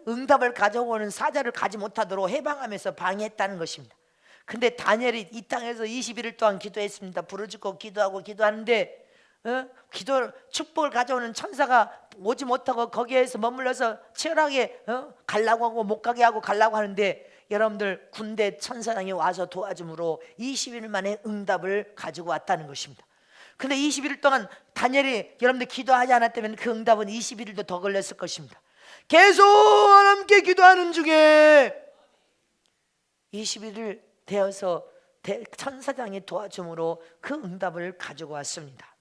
응답을 가져오는 사자를 가지 못하도록 해방하면서 방해했다는 것입니다. 근데 다니엘이 이 땅에서 21일 동안 기도했습니다. 부르짖고 기도하고 기도하는데 축복을 가져오는 천사가 오지 못하고 거기에서 머물러서 치열하게 가려고 하고 못 가게 하고 가려고 하는데, 여러분들 군대 천사장이 와서 도와줌으로 20일 만에 응답을 가지고 왔다는 것입니다. 근데 21일 동안 다니엘이 여러분들 기도하지 않았다면 그 응답은 21일도 더 걸렸을 것입니다. 계속 함께 기도하는 중에 21일 되어서 천사장이 도와줌으로 그 응답을 가지고 왔습니다.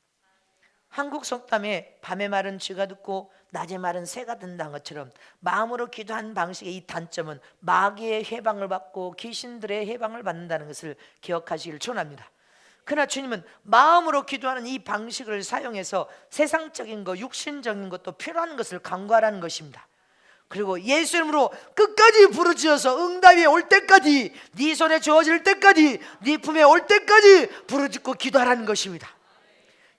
한국 속담에 밤의 말은 쥐가 듣고 낮의 말은 새가 듣는다는 것처럼 마음으로 기도하는 방식의 이 단점은 마귀의 해방을 받고 귀신들의 해방을 받는다는 것을 기억하시길 축원합니다. 그러나 주님은 마음으로 기도하는 이 방식을 사용해서 세상적인 것, 육신적인 것도 필요한 것을 간구하라는 것입니다. 그리고 예수 이름으로 끝까지 부르짖어서 응답이 올 때까지, 네 손에 주어질 때까지, 네 품에 올 때까지 부르짖고 기도하라는 것입니다.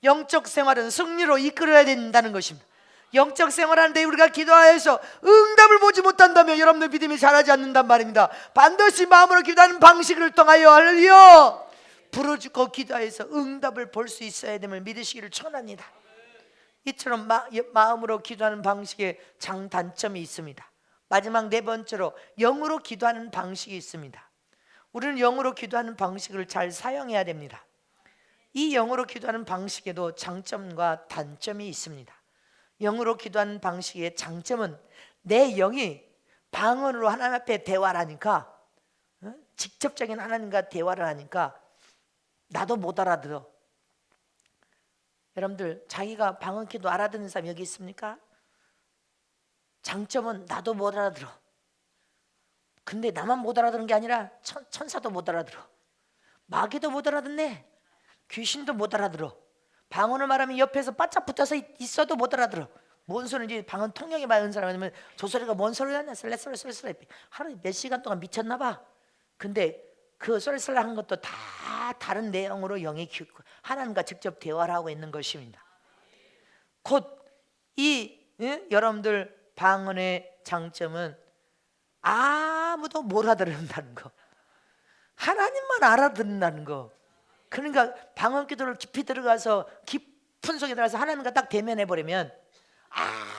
영적 생활은 승리로 이끌어야 된다는 것입니다. 영적 생활하는데 우리가 기도하여서 응답을 보지 못한다면 여러분들 믿음이 자라지 않는단 말입니다. 반드시 마음으로 기도하는 방식을 통하여 할렐루야 부르짖고 기도해서 응답을 볼 수 있어야 됨을 믿으시기를 축원합니다. 이처럼 마음으로 기도하는 방식에 장단점이 있습니다. 마지막 네 번째로 영으로 기도하는 방식이 있습니다. 우리는 영으로 기도하는 방식을 잘 사용해야 됩니다. 이 영으로 기도하는 방식에도 장점과 단점이 있습니다. 영으로 기도하는 방식의 장점은 내 영이 방언으로 하나님 앞에 대화를 하니까, 직접적인 하나님과 대화를 하니까 나도 못 알아들어. 여러분들 자기가 방언 기도 알아듣는 사람 여기 있습니까? 장점은 나도 못 알아들어. 근데 나만 못 알아듣는 게 아니라 천사도 못 알아들어. 마귀도 못 알아듣네. 귀신도 못 알아들어. 방언을 말하면 옆에서 바짝 붙어서 있어도 못 알아들어. 뭔 소리인지 방언 통역이 많은 사람이면 저 소리가 뭔 소리냐, 썰레썰레 하루에 몇 시간 동안 미쳤나 봐. 근데 그 썰레썰레 한 것도 다 다른 내용으로 영이 하나님과 직접 대화를 하고 있는 것입니다. 곧 여러분들 방언의 장점은 아무도 못 알아듣는다는 거, 하나님만 알아듣는다는 거. 그러니까 방언 기도를 깊이 들어가서 깊은 속에 들어가서 하나님과 딱 대면해 버리면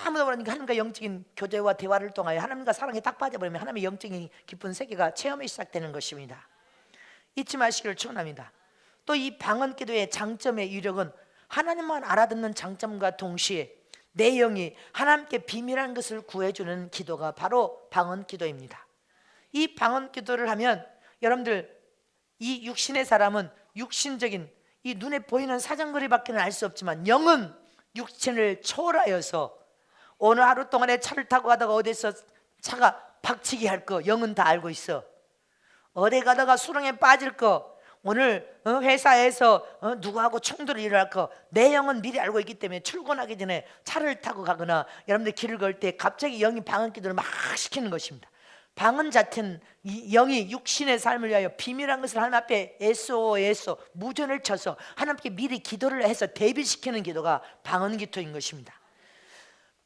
아무도 모르니까 하나님과 영적인 교제와 대화를 통하여 하나님과 사랑에 딱 빠져버리면 하나님의 영적인 깊은 세계가 체험이 시작되는 것입니다. 잊지 마시기를 축원합니다. 또 이 방언 기도의 장점의 유력은 하나님만 알아듣는 장점과 동시에 내 영이 하나님께 비밀한 것을 구해주는 기도가 바로 방언 기도입니다. 이 방언 기도를 하면 여러분들, 이 육신의 사람은 육신적인 이 눈에 보이는 사정거리밖에는 알 수 없지만 영은 육신을 초월하여서 오늘 하루 동안에 차를 타고 가다가 어디서 차가 박치기 할 거 영은 다 알고 있어. 어디 가다가 수렁에 빠질 거, 오늘 회사에서 누구하고 충돌이 일어날 거 내 영은 미리 알고 있기 때문에 출근하기 전에 차를 타고 가거나 여러분들 길을 걸 때 갑자기 영이 방언 기도를 막 시키는 것입니다. 방언 자체는 영이 육신의 삶을 위하여 비밀한 것을 하나님 앞에 애써 무전을 쳐서 하나님께 미리 기도를 해서 대비시키는 기도가 방언 기도인 것입니다.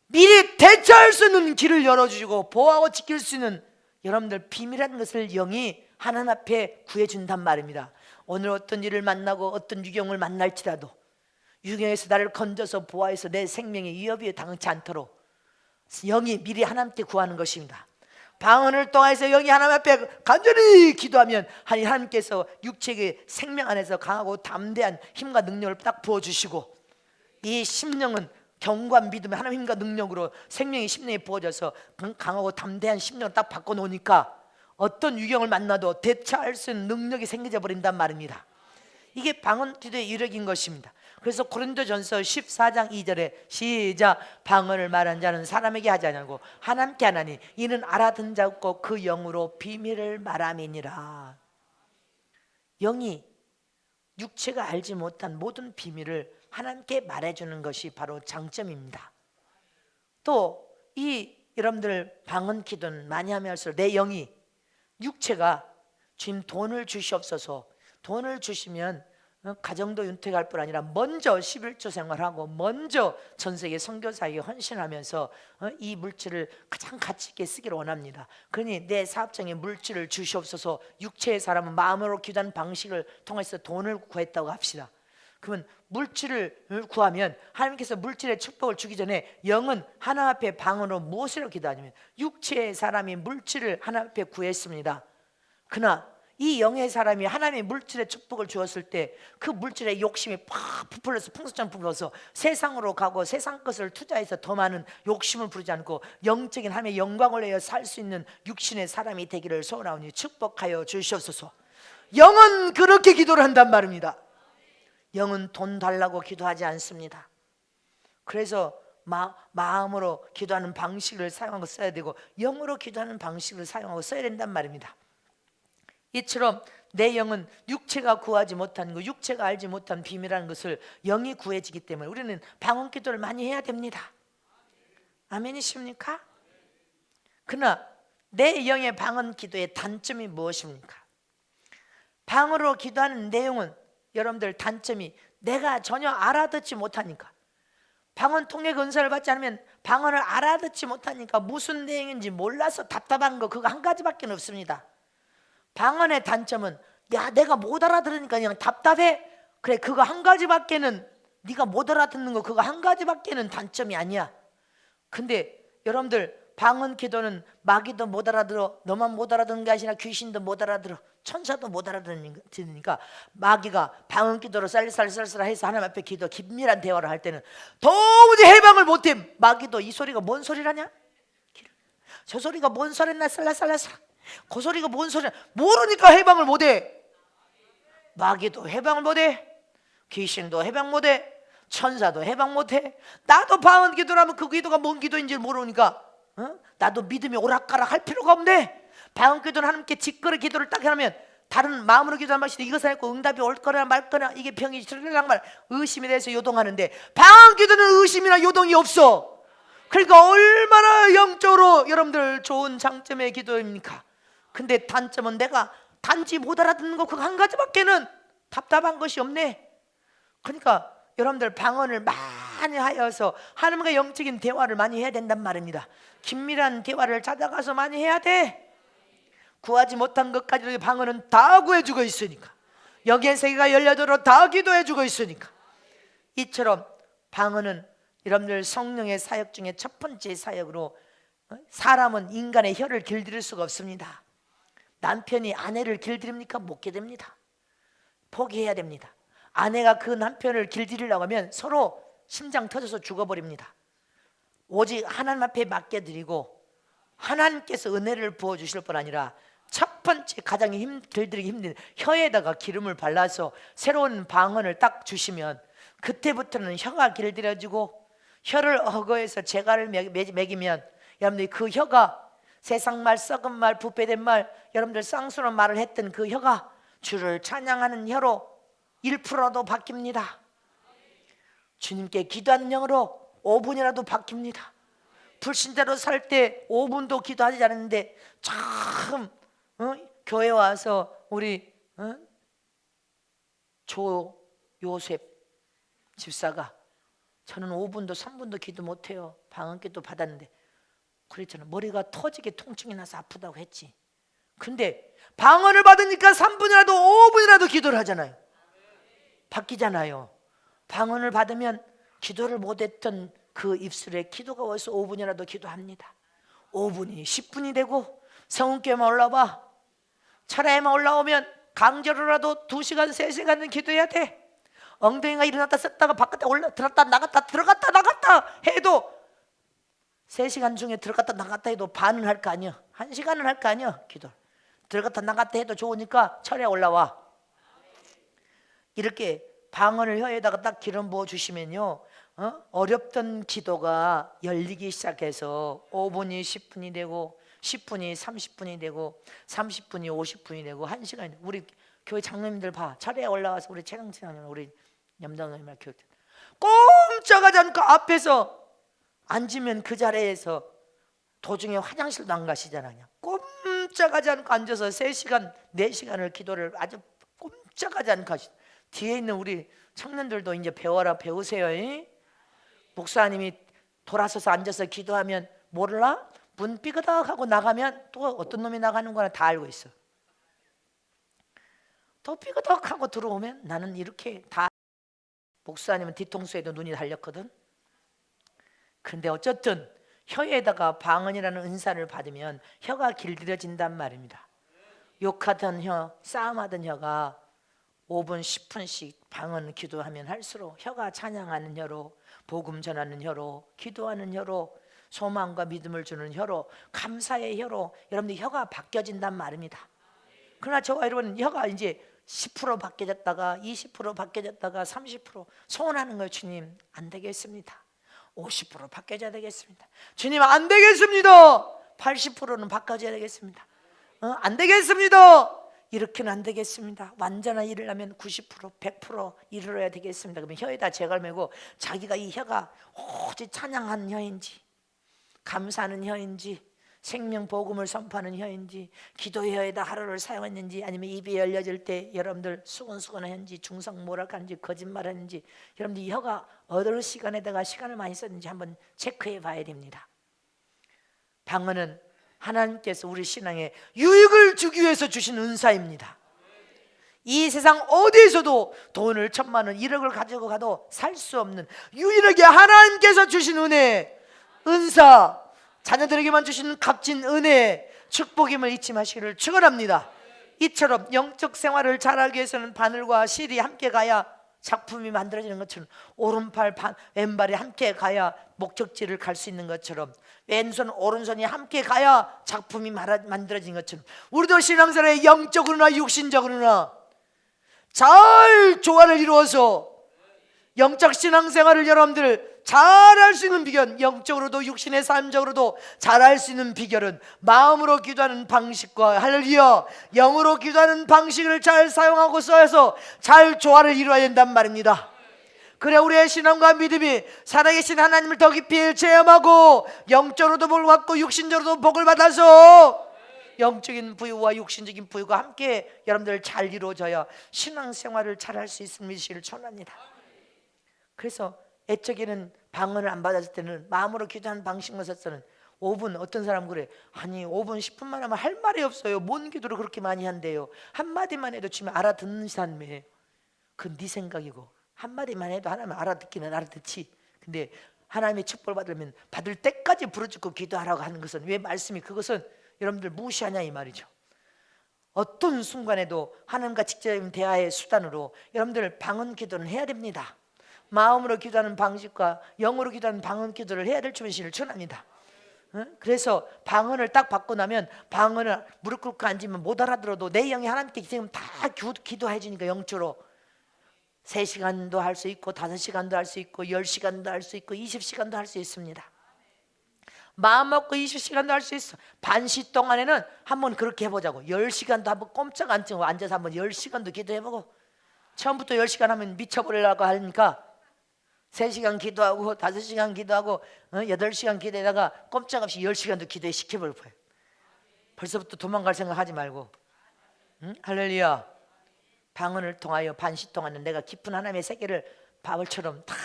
미리 대처할 수 있는 길을 열어주시고 보호하고 지킬 수 있는 여러분들 비밀한 것을 영이 하나님 앞에 구해준단 말입니다. 오늘 어떤 일을 만나고 어떤 유경을 만날지라도 유경에서 나를 건져서 보호해서 내 생명에 위협이 당하지 않도록 영이 미리 하나님께 구하는 것입니다. 방언을 통해서 영이 하나님 앞에 간절히 기도하면 하나님께서 육체의 생명 안에서 강하고 담대한 힘과 능력을 딱 부어주시고, 이 심령은 경과 믿음의 하나님 힘과 능력으로 생명의 심령에 부어져서 강하고 담대한 심령을 딱 바꿔놓으니까 어떤 유경을 만나도 대처할 수 있는 능력이 생겨져 버린단 말입니다. 이게 방언 기도의 유력인 것입니다. 그래서 고린도전서 14장 2절에 시작, 방언을 말한 자는 사람에게 하지 아니하고 하나님께 하나니 이는 알아듣는 자 없고 그 영으로 비밀을 말함이니라. 영이 육체가 알지 못한 모든 비밀을 하나님께 말해주는 것이 바로 장점입니다. 또 이 여러분들 방언 기도는 많이 하면 할수록 내 영이, 육체가 주님 돈을 주시옵소서, 돈을 주시면 가정도 윤택할 뿐 아니라 먼저 11조 생활하고 먼저 전 세계 선교사에게 헌신하면서 이 물질을 가장 가치 있게 쓰기를 원합니다. 그러니 내 사업장에 물질을 주시옵소서, 육체의 사람은 마음으로 기도하는 방식을 통해서 돈을 구했다고 합시다. 그러면 물질을 구하면 하나님께서 물질의 축복을 주기 전에 영은 하나님 앞에 방언으로 무엇으로 기도하냐면 육체의 사람이 물질을 하나님 앞에 구했습니다. 그러나 이 영의 사람이 하나님의 물질의 축복을 주었을 때 그 물질의 욕심이 팍 부풀려서 풍수처럼 부풀어서 세상으로 가고 세상 것을 투자해서 더 많은 욕심을 부르지 않고 영적인 하나님의 영광을 내어 살 수 있는 육신의 사람이 되기를 소원하오니 축복하여 주시옵소서. 영은 그렇게 기도를 한단 말입니다. 영은 돈 달라고 기도하지 않습니다. 그래서 마음으로 기도하는 방식을 사용하고 써야 되고 영으로 기도하는 방식을 사용하고 써야 된단 말입니다. 이처럼 내 영은 육체가 구하지 못한 것, 육체가 알지 못한 비밀이라는 것을 영이 구해지기 때문에 우리는 방언 기도를 많이 해야 됩니다. 아멘이십니까? 그러나 내 영의 방언 기도의 단점이 무엇입니까? 방언으로 기도하는 내용은 여러분들 단점이 내가 전혀 알아듣지 못하니까, 방언 통역 은사를 받지 않으면 방언을 알아듣지 못하니까 무슨 내용인지 몰라서 답답한 거 그거 한 가지밖에 없습니다. 방언의 단점은 야 내가 못 알아들으니까 그냥 답답해. 그래 그거 한 가지밖에는, 네가 못 알아듣는 거 그거 한 가지밖에는 단점이 아니야. 근데 여러분들 방언 기도는 마귀도 못 알아들어, 너만 못 알아듣는 게 아니라 귀신도 못 알아들어, 천사도 못 알아듣으니까 마귀가 방언 기도로 쌀쌀쌀쌀 해서 하나님 앞에 긴밀한 대화를 할 때는 도무지 해방을 못해. 마귀도 이 소리가 뭔 소리라냐? 저 소리가 뭔 소리나? 쌀쌀쌀쌀 그 소리가 뭔 소리냐? 모르니까 해방을 못해. 마귀도 해방을 못해. 귀신도 해방 못해. 천사도 해방 못해. 나도 방언 기도를 하면 그 기도가 뭔 기도인지 모르니까 나도 믿음이 오락가락 할 필요가 없네. 방언 기도는 하나님께 직거래 기도를 딱 하면 다른 마음으로 기도하는 것이 이것을 알고 응답이 올 거나 말 거나 이게 병이 들으란 말 의심에 대해서 요동하는데 방언 기도는 의심이나 요동이 없어. 그러니까 얼마나 영적으로 여러분들 좋은 장점의 기도입니까? 근데 단점은 내가 단지 못 알아듣는 거 그 한 가지밖에는 답답한 것이 없네. 그러니까 여러분들 방언을 많이 하여서 하나님과 영적인 대화를 많이 해야 된단 말입니다. 긴밀한 대화를 찾아가서 많이 해야 돼. 구하지 못한 것까지 방언은 다 구해주고 있으니까. 여기에 세계가 열려도록 다 기도해주고 있으니까. 이처럼 방언은 여러분들 성령의 사역 중에 첫 번째 사역으로 사람은 인간의 혀를 길들일 수가 없습니다. 남편이 아내를 길들입니까? 못 길듭니다. 포기해야 됩니다. 아내가 그 남편을 길들이려고 하면 서로 심장 터져서 죽어버립니다. 오직 하나님 앞에 맡겨드리고 하나님께서 은혜를 부어주실 뿐 아니라 첫 번째 가장 길들이기 힘든 혀에다가 기름을 발라서 새로운 방언을 딱 주시면 그때부터는 혀가 길들여지고 혀를 허거해서 재갈을 먹이면 여러분들이 그 혀가 세상 말, 썩은 말, 부패된 말, 여러분들 쌍스러운 말을 했던 그 혀가 주를 찬양하는 혀로 1%도 바뀝니다. 주님께 기도하는 영으로 5분이라도 바뀝니다. 불신자로 살 때 5분도 기도하지 않았는데 참 교회 와서 우리 조요셉 집사가 저는 5분도 3분도 기도 못해요. 방언 기도 받았는데 그랬잖아. 머리가 터지게 통증이 나서 아프다고 했지. 근데 방언을 받으니까 3분이라도 5분이라도 기도를 하잖아요. 바뀌잖아요. 방언을 받으면 기도를 못했던 그 입술에 기도가 와서 5분이라도 기도합니다. 5분이 10분이 되고 성은교회만 올라와. 차라에만 올라오면 강제로라도 2시간 3시간은 기도해야 돼. 엉덩이가 일어났다 썼다가 바깥에 들었다 나갔다 들어갔다 나갔다 해도 3시간 중에 들어갔다 나갔다 해도 반은 할 거 아니야. 1시간은 할 거 아니야. 기도 들어갔다 나갔다 해도 좋으니까 철에 올라와. 이렇게 방언을 혀에다가 딱 기름 부어 주시면요 어렵던 기도가 열리기 시작해서 5분이 10분이 되고 10분이 30분이 되고 30분이 50분이 되고 1시간이 되고. 우리 교회 장로님들 봐. 차례에 올라와서 우리 최강찬 우리 염당님을 교회 꼼짝하지 않고 앞에서 앉으면 그 자리에서 도중에 화장실도 안 가시잖아요. 꼼짝하지 않고 앉아서 3시간 4시간을 기도를 아주 꼼짝하지 않고 하시. 뒤에 있는 우리 청년들도 이제 배우세요. 목사님이 돌아서서 앉아서 기도하면 몰라? 문 삐그덕하고 나가면 또 어떤 놈이 나가는 거나 다 알고 있어. 또 삐그덕하고 들어오면 나는 이렇게 다. 목사님은 뒤통수에도 눈이 달렸거든. 근데 어쨌든 혀에다가 방언이라는 은사를 받으면 혀가 길들여진단 말입니다. 욕하던 혀, 싸움하던 혀가 5분 10분씩 방언 기도하면 할수록 혀가 찬양하는 혀로, 복음 전하는 혀로, 기도하는 혀로, 소망과 믿음을 주는 혀로, 감사의 혀로 여러분들 혀가 바뀌어진단 말입니다. 그러나 저와 여러분은 혀가 이제 10% 바뀌어졌다가 20% 바뀌어졌다가 30% 소원하는 거예요. 주님 안 되겠습니다. 50% 바뀌어져야 되겠습니다. 주님 안 되겠습니다. 80%는 바꿔줘야 되겠습니다. 안 되겠습니다. 이렇게는 안 되겠습니다. 완전한 일을 하면 90% 100% 이루어야 되겠습니다. 그러면 혀에다 재갈 메고 자기가 이 혀가 오직 찬양하는 혀인지 감사하는 혀인지 생명 복음을 선포하는 혀인지 기도의 혀에다 하루를 사용했는지 아니면 입이 열려질 때 여러분들 수근수근했는지 중성모락하는지 거짓말하는지 여러분들 이 혀가 어느 시간에다가 시간을 많이 썼는지 한번 체크해 봐야 됩니다. 방언은 하나님께서 우리 신앙에 유익을 주기 위해서 주신 은사입니다. 이 세상 어디에서도 돈을 1,000만 원 1억을 가지고 가도 살 수 없는 유일하게 하나님께서 주신 은혜, 은사, 자녀들에게만 주시는 값진 은혜, 축복임을 잊지 마시기를 축원합니다. 이처럼 영적 생활을 잘하기 위해서는 바늘과 실이 함께 가야 작품이 만들어지는 것처럼, 오른팔 왼발이 함께 가야 목적지를 갈 수 있는 것처럼, 왼손 오른손이 함께 가야 작품이 만들어진 것처럼, 우리도 신앙생활에 영적으로나 육신적으로나 잘 조화를 이루어서 영적 신앙생활을 여러분들 잘할 수 있는 비결, 영적으로도 육신의 삶적으로도 잘할 수 있는 비결은 마음으로 기도하는 방식과, 할렐루야, 영으로 기도하는 방식을 잘 사용하고 써서 잘 조화를 이루어야 된단 말입니다. 그래 우리의 신앙과 믿음이 살아계신 하나님을 더 깊이 체험하고 영적으로도 복을 받고 육신적으로도 복을 받아서 영적인 부유와 육신적인 부유가 함께 여러분들 잘 이루어져야 신앙생활을 잘할 수 있음을 믿으시기를 축원합니다. 그래서 애적에는 방언을 안 받았을 때는 마음으로 기도하는 방식만 썼서는 5분, 어떤 사람 그래, 아니 5분 10분만 하면 할 말이 없어요. 뭔 기도를 그렇게 많이 한대요. 한마디만 해도 주면 알아듣는 사람이에요. 그건 네 생각이고, 한마디만 해도 하나님 알아듣기는 알아듣지. 근데 하나님의 축복을 받으면 받을 때까지 부르짖고 기도하라고 하는 것은, 왜 말씀이 그것은 여러분들 무시하냐 이 말이죠. 어떤 순간에도 하나님과 직접적인 대화의 수단으로 여러분들 방언 기도는 해야 됩니다. 마음으로 기도하는 방식과 영으로 기도하는 방언 기도를 해야 될 줄을 축원합니다. 그래서 방언을 딱 받고 나면, 방언을 무릎 꿇고 앉으면 못 알아들어도 내 영이 하나님께 기도하면 다 기도해 주니까 영적으로 3시간도 할 수 있고 5시간도 할 수 있고 10시간도 할 수 있고 20시간도 할 수 있습니다. 마음 먹고 20시간도 할 수 있어. 반시 동안에는 한번 그렇게 해보자고. 10시간도 한번 꼼짝 안 치고 앉아서 한번 10시간도 기도해보고, 처음부터 10시간 하면 미쳐버리려고 하니까 3시간 기도하고 5시간 기도하고 8시간 기도하다가 꼼짝없이 10시간도 기도해 시켜볼 거예요. 벌써부터 도망갈 생각하지 말고, 응? 할렐루야. 방언을 통하여 반시 동안은 내가 깊은 하나님의 세계를 바울처럼 다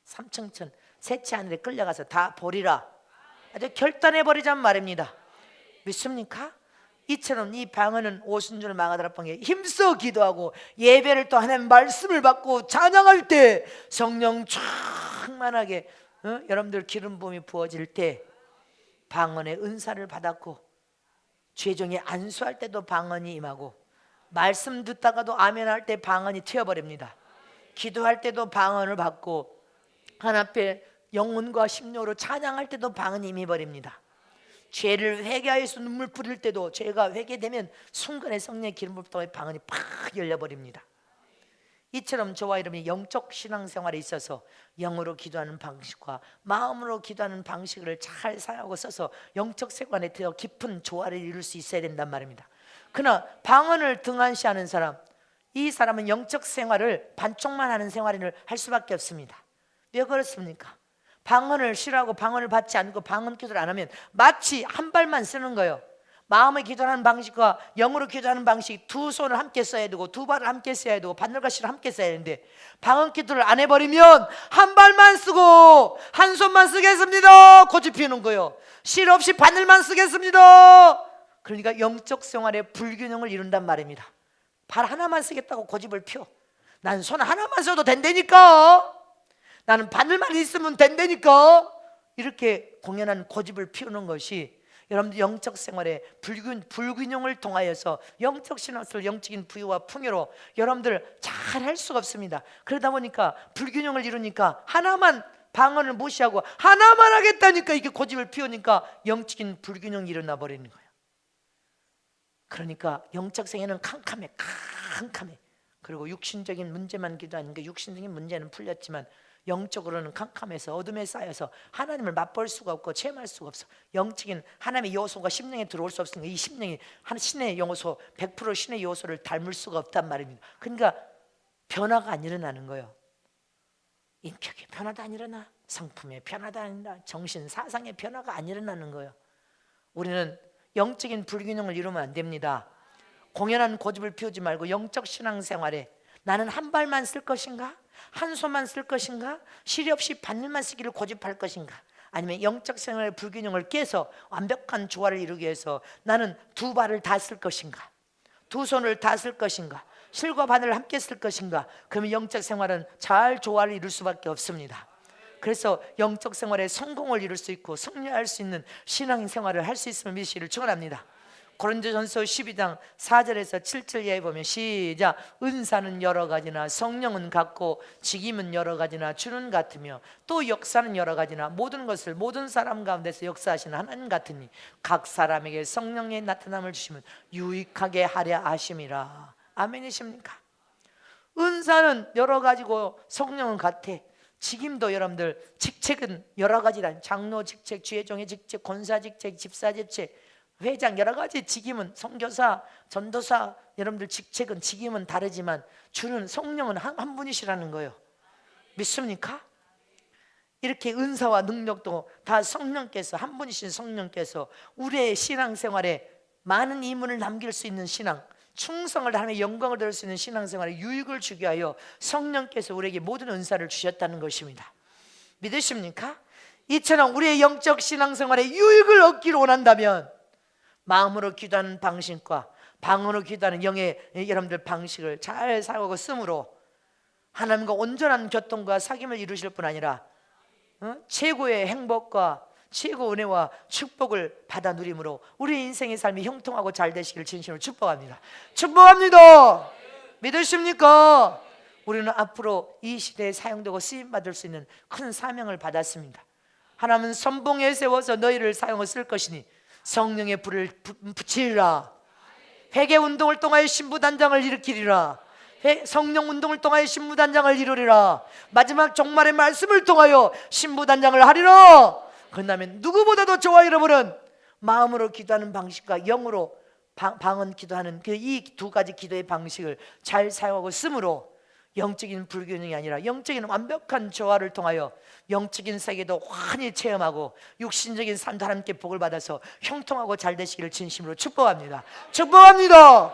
삼층천 세치 하늘에 끌려가서 다 보리라, 아주 결단해버리자는 말입니다. 믿습니까? 이처럼 이 방언은 오순절을 망하더라방에 힘써 기도하고 예배를 또 하나님 말씀을 받고 찬양할 때 성령 충만하게 여러분들 기름 부음이 부어질 때 방언의 은사를 받았고, 죄종이 안수할 때도 방언이 임하고, 말씀 듣다가도 아멘 할 때 방언이 튀어버립니다. 기도할 때도 방언을 받고, 하나님 앞에 영혼과 심령으로 찬양할 때도 방언이 임해버립니다. 죄를 회개하여서 눈물 뿌릴 때도 죄가 회개되면 순간에 성령의 기름 부음을 통해 방언이 팍 열려버립니다. 이처럼 저와 여러분이 영적 신앙생활에 있어서 영으로 기도하는 방식과 마음으로 기도하는 방식을 잘 사용하고 써서 영적 세관에 더 깊은 조화를 이룰 수 있어야 된단 말입니다. 그러나 방언을 등한시하는 사람, 이 사람은 영적 생활을 반쪽만 하는 생활을 할 수밖에 없습니다. 왜 그렇습니까? 방언을 싫어하고 방언을 받지 않고 방언 기도를 안 하면 마치 한 발만 쓰는 거예요. 마음의 기도하는 방식과 영으로 기도하는 방식, 두 손을 함께 써야 되고 두 발을 함께 써야 되고 바늘과 실을 함께 써야 되는데, 방언 기도를 안 해버리면 한 발만 쓰고 한 손만 쓰겠습니다 고집 피우는 거예요. 실 없이 바늘만 쓰겠습니다. 그러니까 영적 생활에 불균형을 이룬단 말입니다. 발 하나만 쓰겠다고 고집을 피워. 난 손 하나만 써도 된다니까, 나는 바늘만 있으면 된다니까, 이렇게 공연한 고집을 피우는 것이 여러분들 영적 생활에 불균형을 통하여서 영적 신앙을, 영적인 부유와 풍요로 여러분들 잘 할 수가 없습니다. 그러다 보니까 불균형을 이루니까 하나만, 방언을 무시하고 하나만 하겠다니까 이게 고집을 피우니까 영적인 불균형이 일어나 버리는 거예요. 그러니까 영적 생애는 캄캄해. 그리고 육신적인 문제만 기도하니까 육신적인 문제는 풀렸지만 영적으로는 캄캄해서 어둠에 쌓여서 하나님을 맛볼 수가 없고 체험할 수가 없어. 영적인 하나님의 요소가 심령에 들어올 수 없으니까 이 심령이 한 신의 요소, 100% 신의 요소를 닮을 수가 없단 말입니다. 그러니까 변화가 안 일어나는 거예요. 인격의 변화도 안 일어나, 성품의 변화도 안 일어나, 정신 사상의 변화가 안 일어나는 거예요. 우리는 영적인 불균형을 이루면 안 됩니다. 공연한 고집을 피우지 말고 영적 신앙생활에 나는 한 발만 쓸 것인가? 한 손만 쓸 것인가? 실이 없이 바늘만 쓰기를 고집할 것인가? 아니면 영적 생활의 불균형을 깨서 완벽한 조화를 이루기 위해서 나는 두 발을 다 쓸 것인가? 두 손을 다 쓸 것인가? 실과 바늘을 함께 쓸 것인가? 그러면 영적 생활은 잘 조화를 이룰 수밖에 없습니다. 그래서 영적 생활에 성공을 이룰 수 있고 승리할 수 있는 신앙 생활을 할 수 있음을 믿으시기를 축원합니다. 고린도전서 12장 4절에서 7절 이하에 보면 시작. 은사는 여러 가지나 성령은 같고 직임은 여러 가지나 주는 같으며 또 역사는 여러 가지나 모든 것을 모든 사람 가운데서 역사하시는 하나님 같으니 각 사람에게 성령의 나타남을 주시면 유익하게 하려 하심이라. 아멘이십니까? 은사는 여러 가지고 성령은 같아. 직임도 여러분들 직책은 여러 가지다. 장로 직책, 주의종의 직책, 권사 직책, 집사 직책, 회장 여러 가지 직임은 선교사, 전도사 여러분들 직책은 직임은 다르지만 주는 성령은 한 분이시라는 거예요. 믿습니까? 이렇게 은사와 능력도 다 성령께서 한 분이신 성령께서 우리의 신앙생활에 많은 이문을 남길 수 있는 신앙, 충성을 하나님의 영광을 드릴 수 있는 신앙생활에 유익을 주기 위하여 성령께서 우리에게 모든 은사를 주셨다는 것입니다. 믿으십니까? 이처럼 우리의 영적 신앙생활에 유익을 얻기를 원한다면 마음으로 기도하는 방식과 방언으로 기도하는 영의 여러분들 방식을 잘 사용하고 쓰므로 하나님과 온전한 교통과 사귐을 이루실 뿐 아니라 최고의 행복과 최고 은혜와 축복을 받아 누림으로 우리 인생의 삶이 형통하고 잘 되시기를 진심으로 축복합니다. 축복합니다. 믿으십니까? 우리는 앞으로 이 시대에 사용되고 쓰임받을 수 있는 큰 사명을 받았습니다. 하나님은 선봉에 세워서 너희를 사용해 쓸 것이니 성령의 불을 붙이리라. 회개운동을 통하여 신부단장을 일으키리라. 성령운동을 통하여 신부단장을 이루리라. 마지막 종말의 말씀을 통하여 신부단장을 하리라. 그런다면 누구보다도 저와 여러분은 마음으로 기도하는 방식과 영으로 방언 기도하는 그 이 두 가지 기도의 방식을 잘 사용하고 쓰므로 영적인 불균형이 아니라 영적인 완벽한 조화를 통하여 영적인 세계도 환히 체험하고 육신적인 삶도 함께 복을 받아서 형통하고 잘 되시기를 진심으로 축복합니다. 축복합니다.